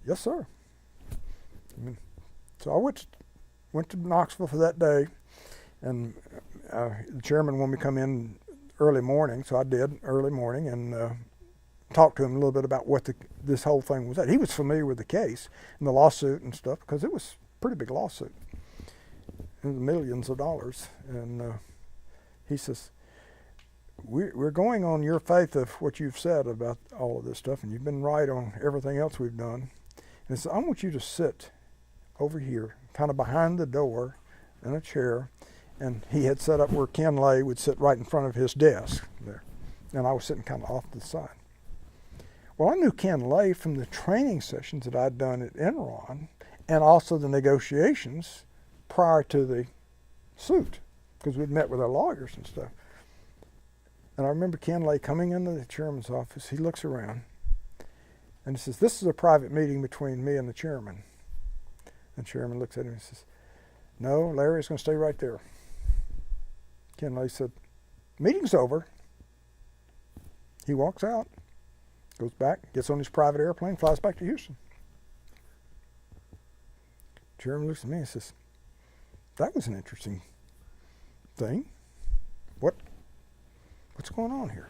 Yes, sir. So I went to Knoxville for that day, and the chairman wanted me to come in early morning, so I did early morning, and talked to him a little bit about what this whole thing was. He was familiar with the case and the lawsuit and stuff, because it was a pretty big lawsuit. It was millions of dollars. And he says, we're going on your faith of what you've said about all of this stuff, and you've been right on everything else we've done. And he said, I want you to sit over here, kind of behind the door in a chair. And he had set up where Ken Lay would sit right in front of his desk there. And I was sitting kind of off to the side. Well, I knew Ken Lay from the training sessions that I'd done at Enron, and also the negotiations prior to the suit, because we'd met with our lawyers and stuff. And I remember Ken Lay coming into the chairman's office. He looks around and he says, this is a private meeting between me and the chairman. And the chairman looks at him and says, no, Larry's going to stay right there. Ken Lay said, meeting's over. He walks out, goes back, gets on his private airplane, flies back to Houston. Chairman looks at me and says, that was an interesting thing. What's going on here?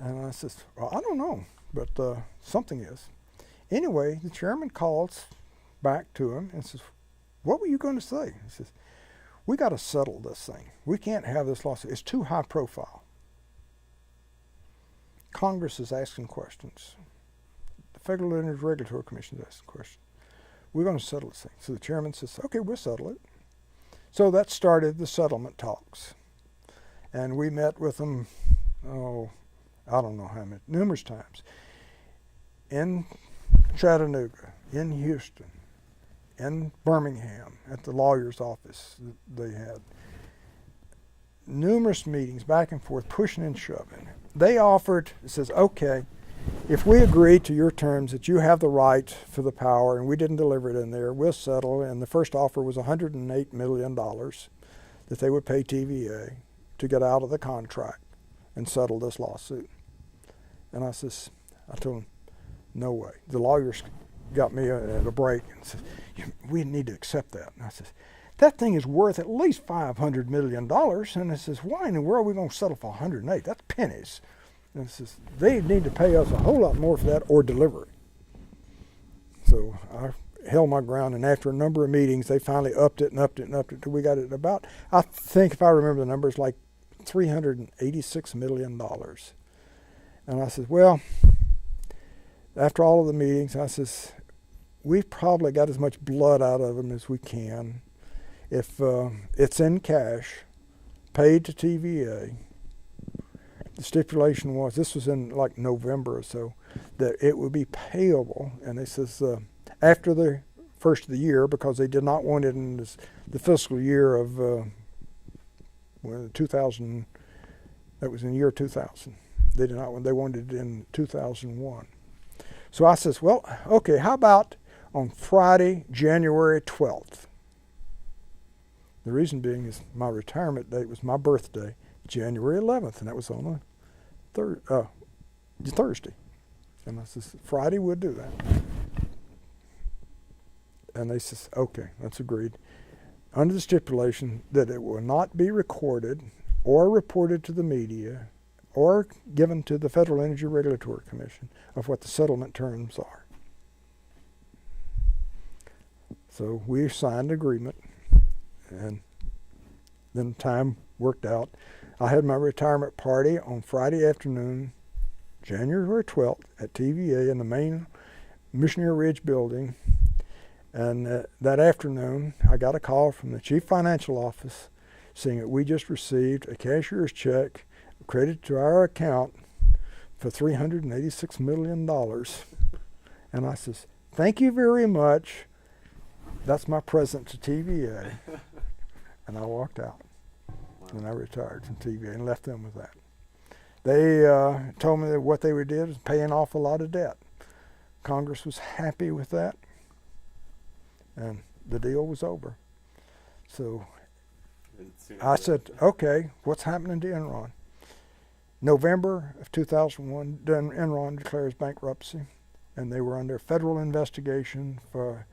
And I says, well, I don't know, but something is. Anyway, the chairman calls back to him and says, what were you going to say? He says, we got to settle this thing. We can't have this lawsuit. It's too high profile. Congress is asking questions. The Federal Energy Regulatory Commission is asking questions. We're going to settle this thing. So the chairman says, okay, we'll settle it. So that started the settlement talks. And we met with them, I don't know how many, numerous times. In Chattanooga, in Houston, in Birmingham, at the lawyer's office that they had. Numerous meetings, back and forth, pushing and shoving. They offered, it says, okay, if we agree to your terms that you have the right for the power and we didn't deliver it in there, we'll settle. And the first offer was $108 million that they would pay TVA to get out of the contract and settle this lawsuit. And I told him, no way. The lawyers got me at a break and said, we need to accept that. And I said, that thing is worth at least $500 million. And I says, why in the world are we going to settle for 108? That's pennies. And I says, they need to pay us a whole lot more for that or deliver it. So I held my ground, and after a number of meetings, they finally upped it till we got it about, I think if I remember the numbers, like $386 million. And I said, well, after all of the meetings, I says, we've probably got as much blood out of them as we can. If it's in cash, paid to TVA, the stipulation was, this was in like November or so, that it would be payable. And they says, after the first of the year, because they did not want it in the fiscal year of 2000, that was in the year 2000. They did not want, they wanted it in 2001. So I says, well, okay, how about on Friday, January 12th? The reason being is my retirement date was my birthday, January 11th, and that was on a Thursday. And I says, Friday we'll do that. And they says, okay, that's agreed. Under the stipulation that it will not be recorded or reported to the media or given to the Federal Energy Regulatory Commission of what the settlement terms are. So we signed an agreement, and then time worked out. I had my retirement party on Friday afternoon, January 12th, at TVA in the main Missionary Ridge building. And that afternoon, I got a call from the Chief Financial Office saying that we just received a cashier's check credited to our account for $386 million. And I says, thank you very much. That's my present to TVA. And I walked out. Wow. And I retired from TVA and left them with that. They told me that what they did was paying off a lot of debt. Congress was happy with that. And the deal was over. So I said, okay, what's happening to Enron? November of 2001, Enron declares bankruptcy, and they were under federal investigation for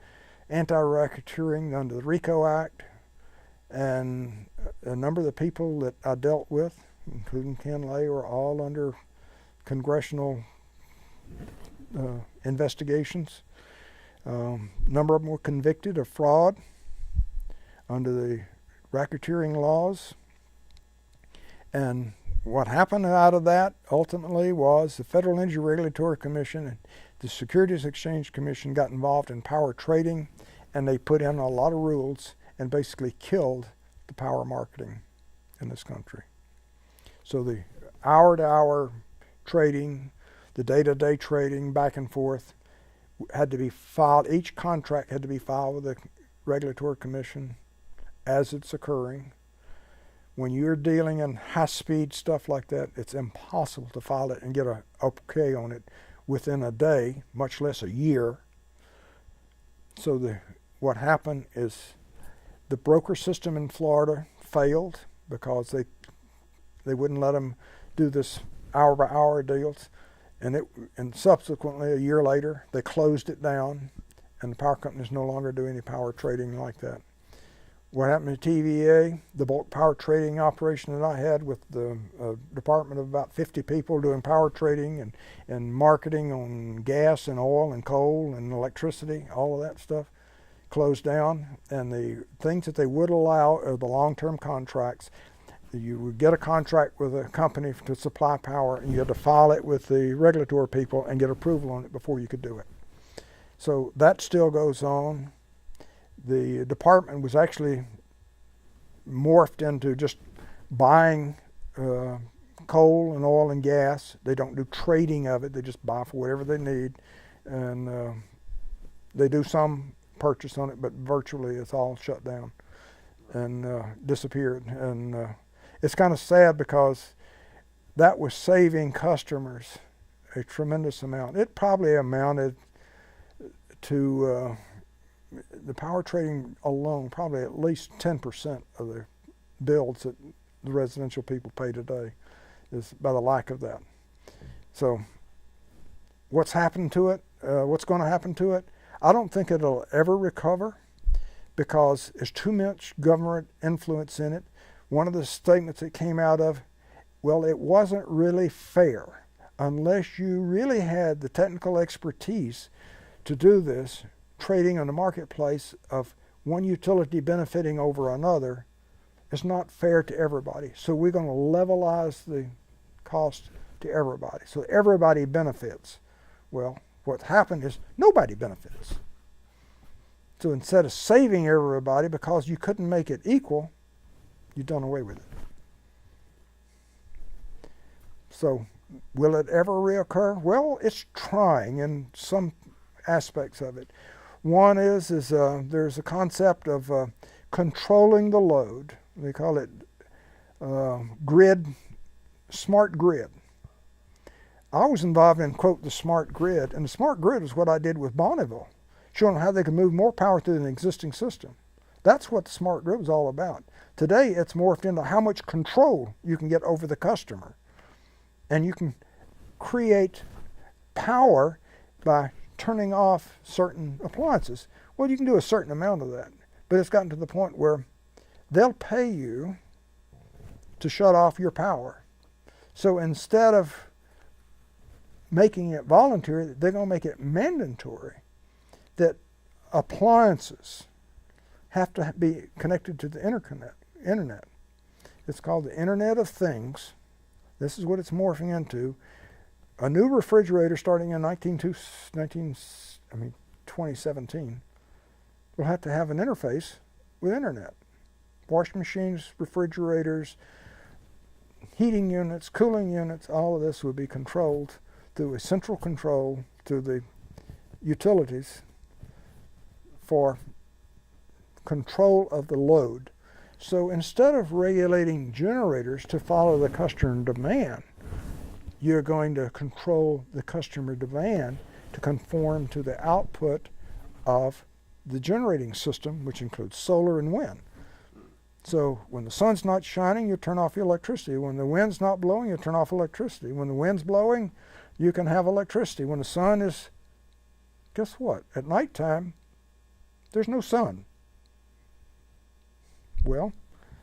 anti-racketeering under the RICO Act. And a number of the people that I dealt with, including Ken Lay, were all under congressional investigations. Number of them were convicted of fraud under the racketeering laws. And what happened out of that ultimately was the Federal Energy Regulatory Commission and the Securities Exchange Commission got involved in power trading, and they put in a lot of rules and basically killed the power marketing in this country. So the hour-to-hour trading, the day-to-day trading back and forth had to be filed. Each contract had to be filed with the Regulatory Commission as it's occurring. When you're dealing in high-speed stuff like that, it's impossible to file it and get a okay on it within a day, much less a year. So what happened is The broker system in Florida failed because they wouldn't let them do this hour by hour deals, and subsequently a year later they closed it down, and the power companies no longer do any power trading like that. What happened to TVA? The bulk power trading operation that I had with the department of about 50 people doing power trading and marketing on gas and oil and coal and electricity, all of that stuff, closed down. And the things that they would allow are the long-term contracts. You would get a contract with a company to supply power, and you had to file it with the regulatory people and get approval on it before you could do it. So that still goes on. The department was actually morphed into just buying coal and oil and gas. They don't do trading of it. They just buy for whatever they need. And they do some purchase on it, but virtually it's all shut down and disappeared. And it's kind of sad because that was saving customers a tremendous amount. It probably amounted to the power trading alone, probably at least 10% of the bills that the residential people pay today is by the lack of that. So what's happened to it? What's going to happen to it? I don't think it'll ever recover because there's too much government influence in it. One of the statements that came out of, well, it wasn't really fair unless you really had the technical expertise to do this. Trading on the marketplace of one utility benefiting over another is not fair to everybody. So we're going to levelize the cost to everybody. So everybody benefits. Well, what happened is nobody benefits. So instead of saving everybody because you couldn't make it equal, you've done away with it. So will it ever reoccur? Well, it's trying in some aspects of it. One is there's a concept of controlling the load. They call it smart grid. I was involved in, quote, the smart grid, and the smart grid is what I did with Bonneville, showing how they can move more power through an existing system. That's what the smart grid was all about. Today, it's morphed into how much control you can get over the customer. And you can create power by turning off certain appliances. Well, you can do a certain amount of that, but it's gotten to the point where they'll pay you to shut off your power. So instead of making it voluntary, they're going to make it mandatory that appliances have to be connected to the internet. It's called the Internet of Things. This is what it's morphing into. A new refrigerator starting in 2017 will have to have an interface with internet. Washing machines, refrigerators, heating units, cooling units, all of this will be controlled through a central control to the utilities for control of the load. So instead of regulating generators to follow the customer demand, you're going to control the customer demand to conform to the output of the generating system, which includes solar and wind. So when the sun's not shining, you turn off your electricity. When the wind's not blowing, you turn off electricity. When the wind's blowing, you can have electricity. When the sun is, guess what? At nighttime, there's no sun. Well,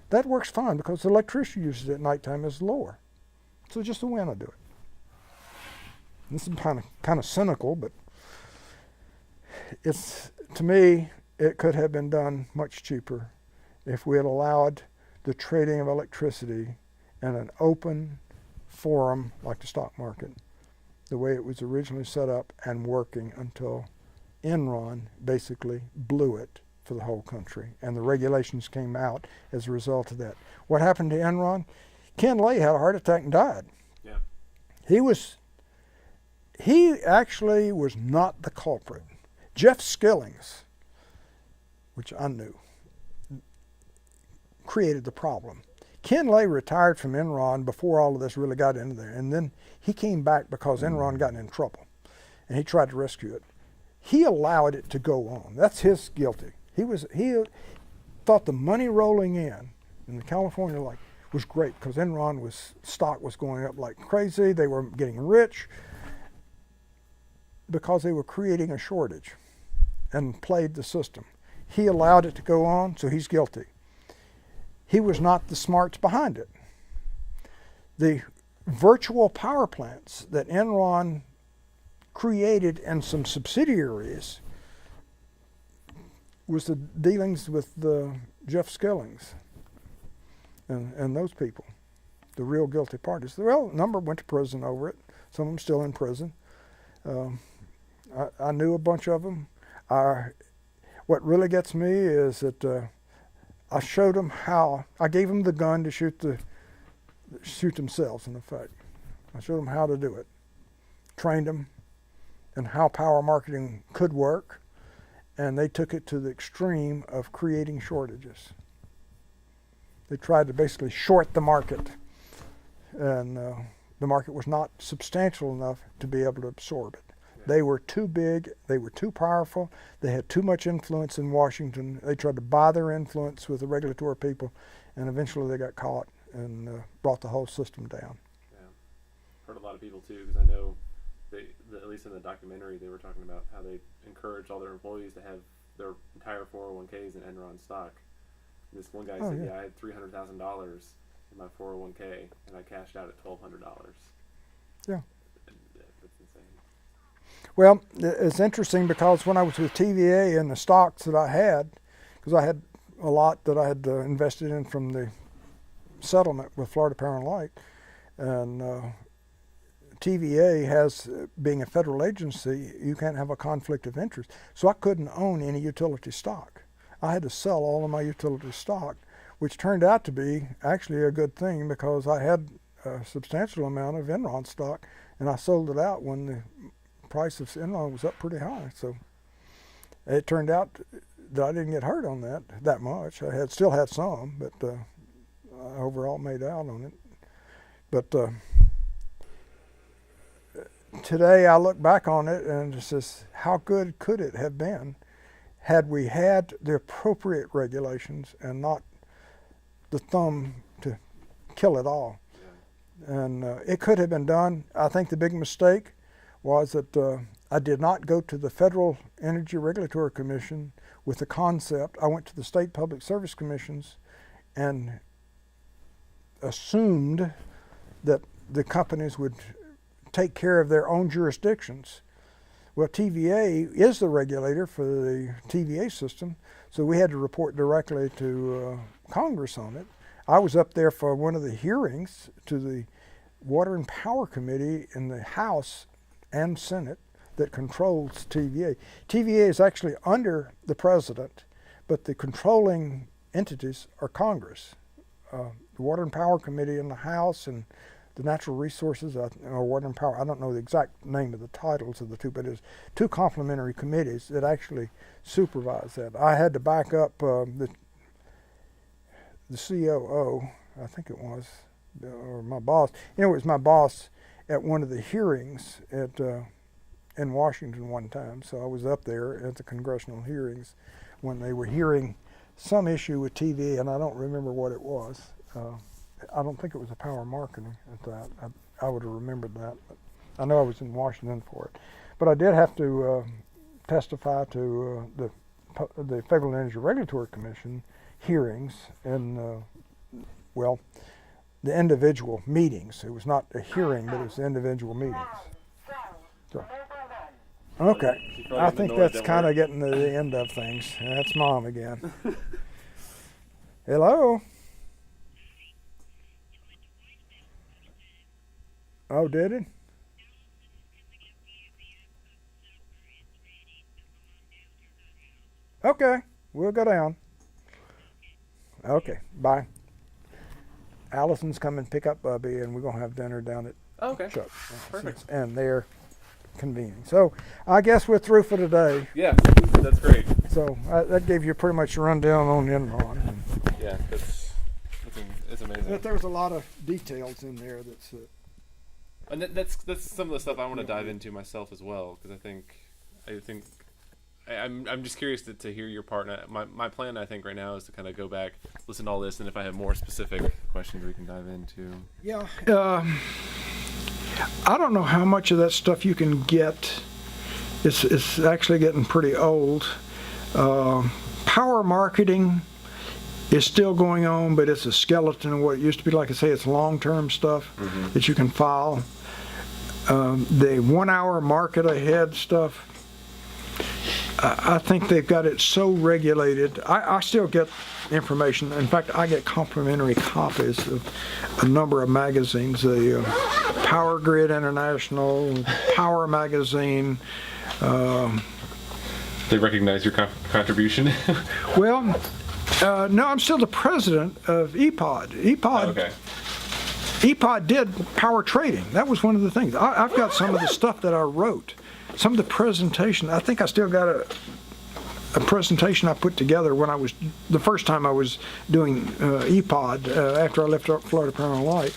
that works fine because the electricity usage at nighttime is lower. So just the wind will do it. This is kind of cynical, but it's, to me, it could have been done much cheaper if we had allowed the trading of electricity in an open forum like the stock market, the way it was originally set up and working until Enron basically blew it for the whole country, and the regulations came out as a result of that. What happened to Enron? Ken Lay had a heart attack and died. Yeah. He actually was not the culprit. Jeff Skillings, which I knew, created the problem. Ken Lay retired from Enron before all of this really got into there, and then he came back because Enron got in trouble, and he tried to rescue it. He allowed it to go on. That's his guilty. thought the money rolling in the California was great because Enron stock was going up like crazy. They were getting rich because they were creating a shortage and played the system. He allowed it to go on, so he's guilty. He was not the smarts behind it. The virtual power plants that Enron created and some subsidiaries was the dealings with the Jeff Skillings and those people, the real guilty parties. Well, a number went to prison over it. Some of them still in prison. I knew a bunch of them. What really gets me is that I showed them how. I gave them the gun to shoot themselves, in effect. I showed them how to do it, trained them, and how power marketing could work, and they took it to the extreme of creating shortages. They tried to basically short the market, and the market was not substantial enough to be able to absorb it. They were too big, they were too powerful, they had too much influence in Washington. They tried to buy their influence with the regulatory people, and eventually they got caught and brought the whole system down. Yeah, heard a lot of people too, because I know at least in the documentary, they were talking about how they encouraged all their employees to have their entire 401ks in Enron stock. And this one guy said, yeah, I had $300,000 in my 401k, and I cashed out at $1,200. Yeah. That's insane. Well, it's interesting because when I was with TVA and the stocks that I had, because I had a lot that I had invested in from the settlement with Florida Power and Light, and TVA has, being a federal agency, you can't have a conflict of interest. So I couldn't own any utility stock. I had to sell all of my utility stock, which turned out to be actually a good thing because I had a substantial amount of Enron stock, and I sold it out when the price of Enron was up pretty high. So it turned out that I didn't get hurt on that much. I still had some, but I overall made out on it. But today I look back on it and it says, how good could it have been had we had the appropriate regulations and not the thumb to kill it all? Yeah. And it could have been done. I think the big mistake was that I did not go to the Federal Energy Regulatory Commission with the concept. I went to the State Public Service Commissions and assumed that the companies would take care of their own jurisdictions. Well, TVA is the regulator for the TVA system, so we had to report directly to Congress on it. I was up there for one of the hearings to the Water and Power Committee in the House and Senate that controls TVA. TVA is actually under the president, but the controlling entities are Congress. The Water and Power Committee in the House and the Natural Resources, or Water and Power, I don't know the exact name of the titles of the two, but it's two complementary committees that actually supervise that. I had to back up the COO, I think it was, or my boss. It was my boss at one of the hearings in Washington one time. So I was up there at the congressional hearings when they were hearing some issue with TV, and I don't remember what it was. I don't think it was a power marketing at that. I would have remembered that. But I know I was in Washington for it. But I did have to testify to the Federal Energy Regulatory Commission hearings and, well, the individual meetings. It was not a hearing, but it was the individual meetings. So, okay, I think that's kind of getting to the end of things. That's Mom again. Hello? Oh, did it? Okay, we'll go down. Okay, bye. Allison's coming to pick up Bubby, and we're going to have dinner down at Chuck's. Perfect. And they're convening. So I guess we're through for today. Yeah, that's great. So that gave you pretty much a rundown on Enron. Yeah, it's amazing. But there's a lot of details in there that's... and that's some of the stuff I want to dive into myself as well, because I think I'm just curious to hear your part. And my plan, I think, right now is to kind of go back, listen to all this, and if I have more specific questions, we can dive into. Yeah. I don't know how much of that stuff you can get. It's actually getting pretty old. Power marketing is still going on, but it's a skeleton of what it used to be. Like I say, it's long-term stuff that you can file. The 1 hour market ahead stuff, I think they've got it so regulated. I still get information. In fact, I get complimentary copies of a number of magazines, the Power Grid International, Power Magazine. They recognize your contribution? Well, no, I'm still the president of EPOD. EPOD did power trading. That was one of the things. I've got some of the stuff that I wrote, some of the presentation. I think I still got a presentation I put together when I was, the first time I was doing EPOD, after I left Florida Power and Light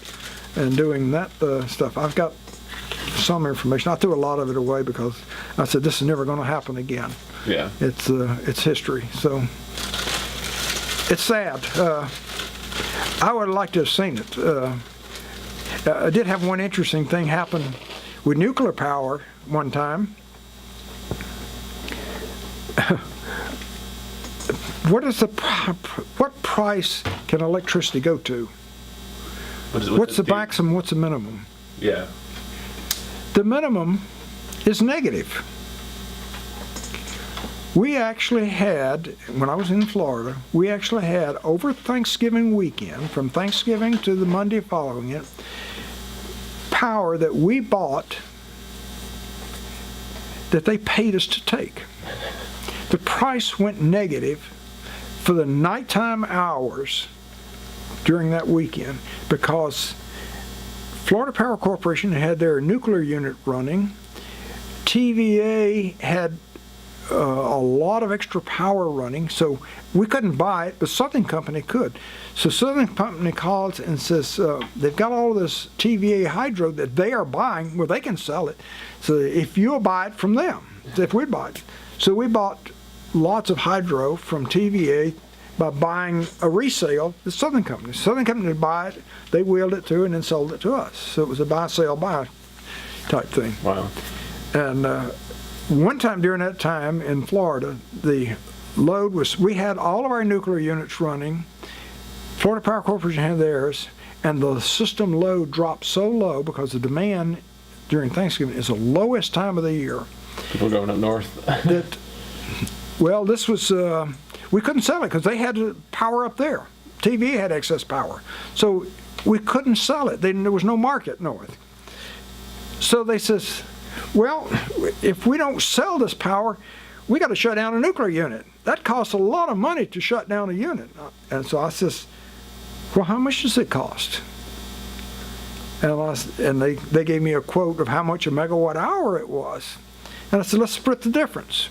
and doing that stuff. I've got some information. I threw a lot of it away because I said this is never going to happen again. Yeah. It's history. So it's sad. I would have liked to have seen it. I did have one interesting thing happen with nuclear power one time. What price can electricity go to? What's the maximum? What's the minimum? Yeah. The minimum is negative. We actually had, when I was in Florida, we actually had over Thanksgiving weekend, from Thanksgiving to the Monday following it, power that we bought that they paid us to take. The price went negative for the nighttime hours during that weekend because Florida Power Corporation had their nuclear unit running. TVA had a lot of extra power running, so we couldn't buy it, but Southern Company could. So Southern Company calls and says they've got all of this TVA hydro that they are buying, well, they can sell it. So if you'll buy it from them, if we buy it. So we bought lots of hydro from TVA by buying a resale at Southern Company. Southern Company would buy it, they wheeled it through and then sold it to us. So it was a buy, sell, buy type thing. Wow. And one time during that time in Florida, the load was, we had all of our nuclear units running, Florida Power Corporation had theirs, and the system load dropped so low because the demand during Thanksgiving is the lowest time of the year. People going up north. That, well, this was, we couldn't sell it because they had power up there. TVA had excess power. So we couldn't sell it. There was no market north. So they says, well, if we don't sell this power, we got to shut down a nuclear unit. That costs a lot of money to shut down a unit. And so I says, well, how much does it cost? And they gave me a quote of how much a megawatt hour it was. And I said, let's split the difference.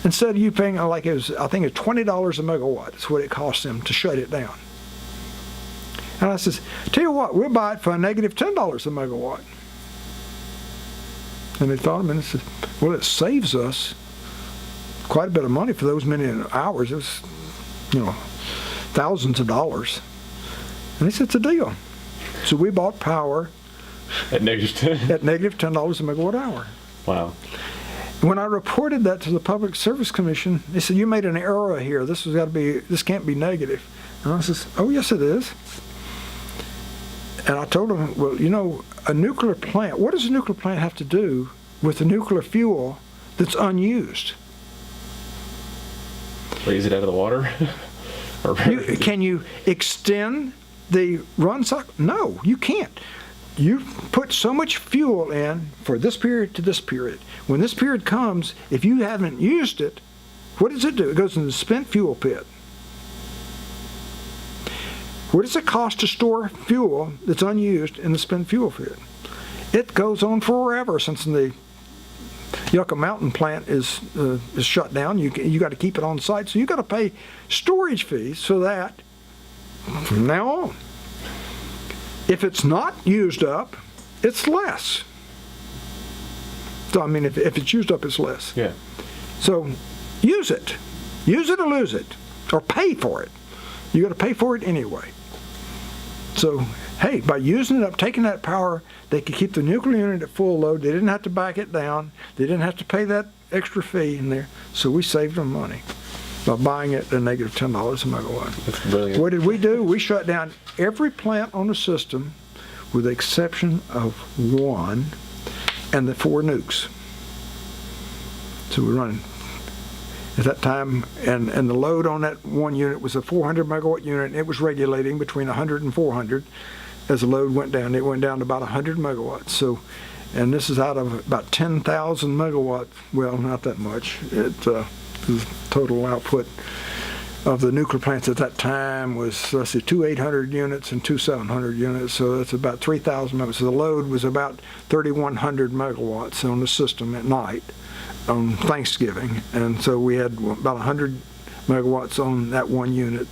Instead of you paying, like it was, I think it's $20 a megawatt. That's what it cost them to shut it down. And I says, tell you what, we'll buy it for a negative $10 a megawatt. And they thought a minute and said, well, it saves us quite a bit of money for those many hours. It was, thousands of dollars. And they said, it's a deal. So we bought power at negative 10. At negative $10 a megawatt hour. Wow. When I reported that to the Public Service Commission, they said, you made an error here. This can't be negative. And I says, oh, yes, it is. And I told them, well, a nuclear plant, what does a nuclear plant have to do with the nuclear fuel that's unused? Raise it out of the water? Can you extend the run cycle? No, you can't. You put so much fuel in for this period to this period. When this period comes, if you haven't used it, what does it do? It goes in the spent fuel pit. What does it cost to store fuel that's unused in the spent fuel pit? It goes on forever since the Yucca Mountain plant is shut down. You got to keep it on site, so you got to pay storage fees so that from now on, if it's not used up, it's less. So I mean, if it's used up, it's less. Yeah. So use it. Use it or lose it, or pay for it. You got to pay for it anyway. So, hey, by using it up, taking that power, they could keep the nuclear unit at full load. They didn't have to back it down. They didn't have to pay that extra fee in there. So we saved them money by buying it at negative $10 a megawatt. That's brilliant. What did we do? We shut down every plant on the system with the exception of one and the 4 nukes. So we're running at that time, and the load on that one unit was a 400 megawatt unit, and it was regulating between 100 and 400. As the load went down, it went down to about 100 megawatts. So, and this is out of about 10,000 megawatts. Well, not that much. The total output of the nuclear plants at that time was, let's see, 2 800 units and 2 700 units. So that's about 3,000 megawatts. So the load was about 3,100 megawatts on the system at night on Thanksgiving, and so we had about 100 megawatts on that one unit,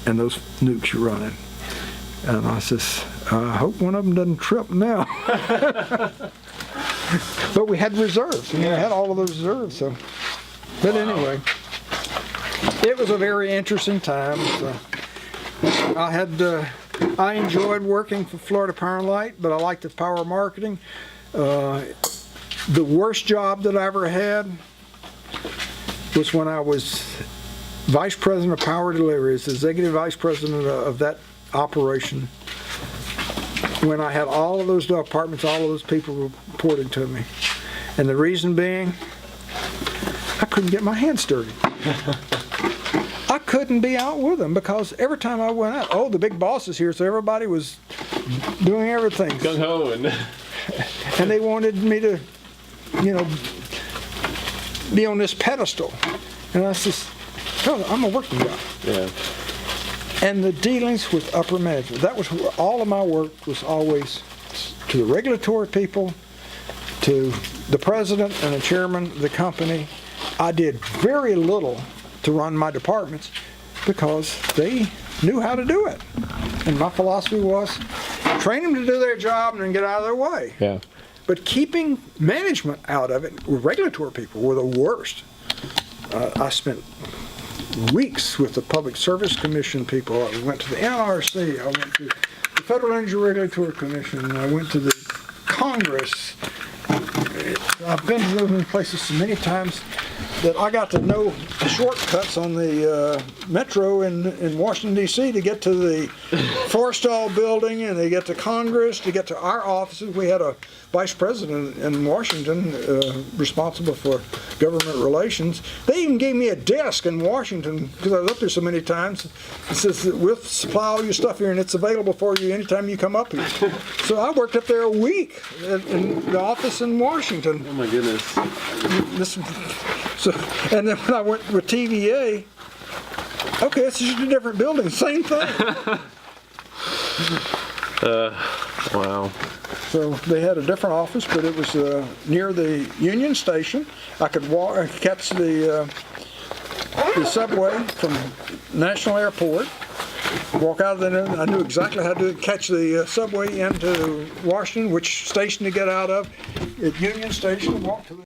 and those nukes are running. And I says, I hope one of them doesn't trip now. But we had reserves. We had all of those reserves. So, but anyway, it was a very interesting time. So I enjoyed working for Florida Power and Light, but I liked the power marketing. The worst job that I ever had was when I was Vice President of Power Deliveries, Executive Vice President of that operation, when I had all of those departments, all of those people reporting to me. And the reason being, I couldn't get my hands dirty. I couldn't be out with them because every time I went out, oh, the big boss is here, so everybody was doing everything. Gung-ho And they wanted me to, be on this pedestal. And I said, oh, I'm a working guy. Yeah. And the dealings with upper management, that was all of my work was always to the regulatory people, to the president and the chairman of the company. I did very little to run my departments because they knew how to do it. And my philosophy was train them to do their job and then get out of their way. Yeah. But keeping management out of it, regulatory people were the worst. I spent weeks with the Public Service Commission people. I went to the NRC. I went to the Federal Energy Regulatory Commission. I went to the Congress. I've been to those places so many times that I got to know the shortcuts on the metro in Washington, D.C. to get to the Forstall building and to get to Congress, to get to our offices. We had a vice president in Washington responsible for government relations. They even gave me a desk in Washington because I was up there so many times. It says, we'll supply all your stuff here and it's available for you anytime you come up here. So I worked up there a week in the office in Washington. Oh my goodness. And then when I went with TVA, okay, it's just a different building, same thing. Wow. So they had a different office, but it was near the Union Station. I could walk, catch the subway from National Airport, walk out of there. I knew exactly how to catch the subway into Washington, which station to get out of at Union Station, walk to the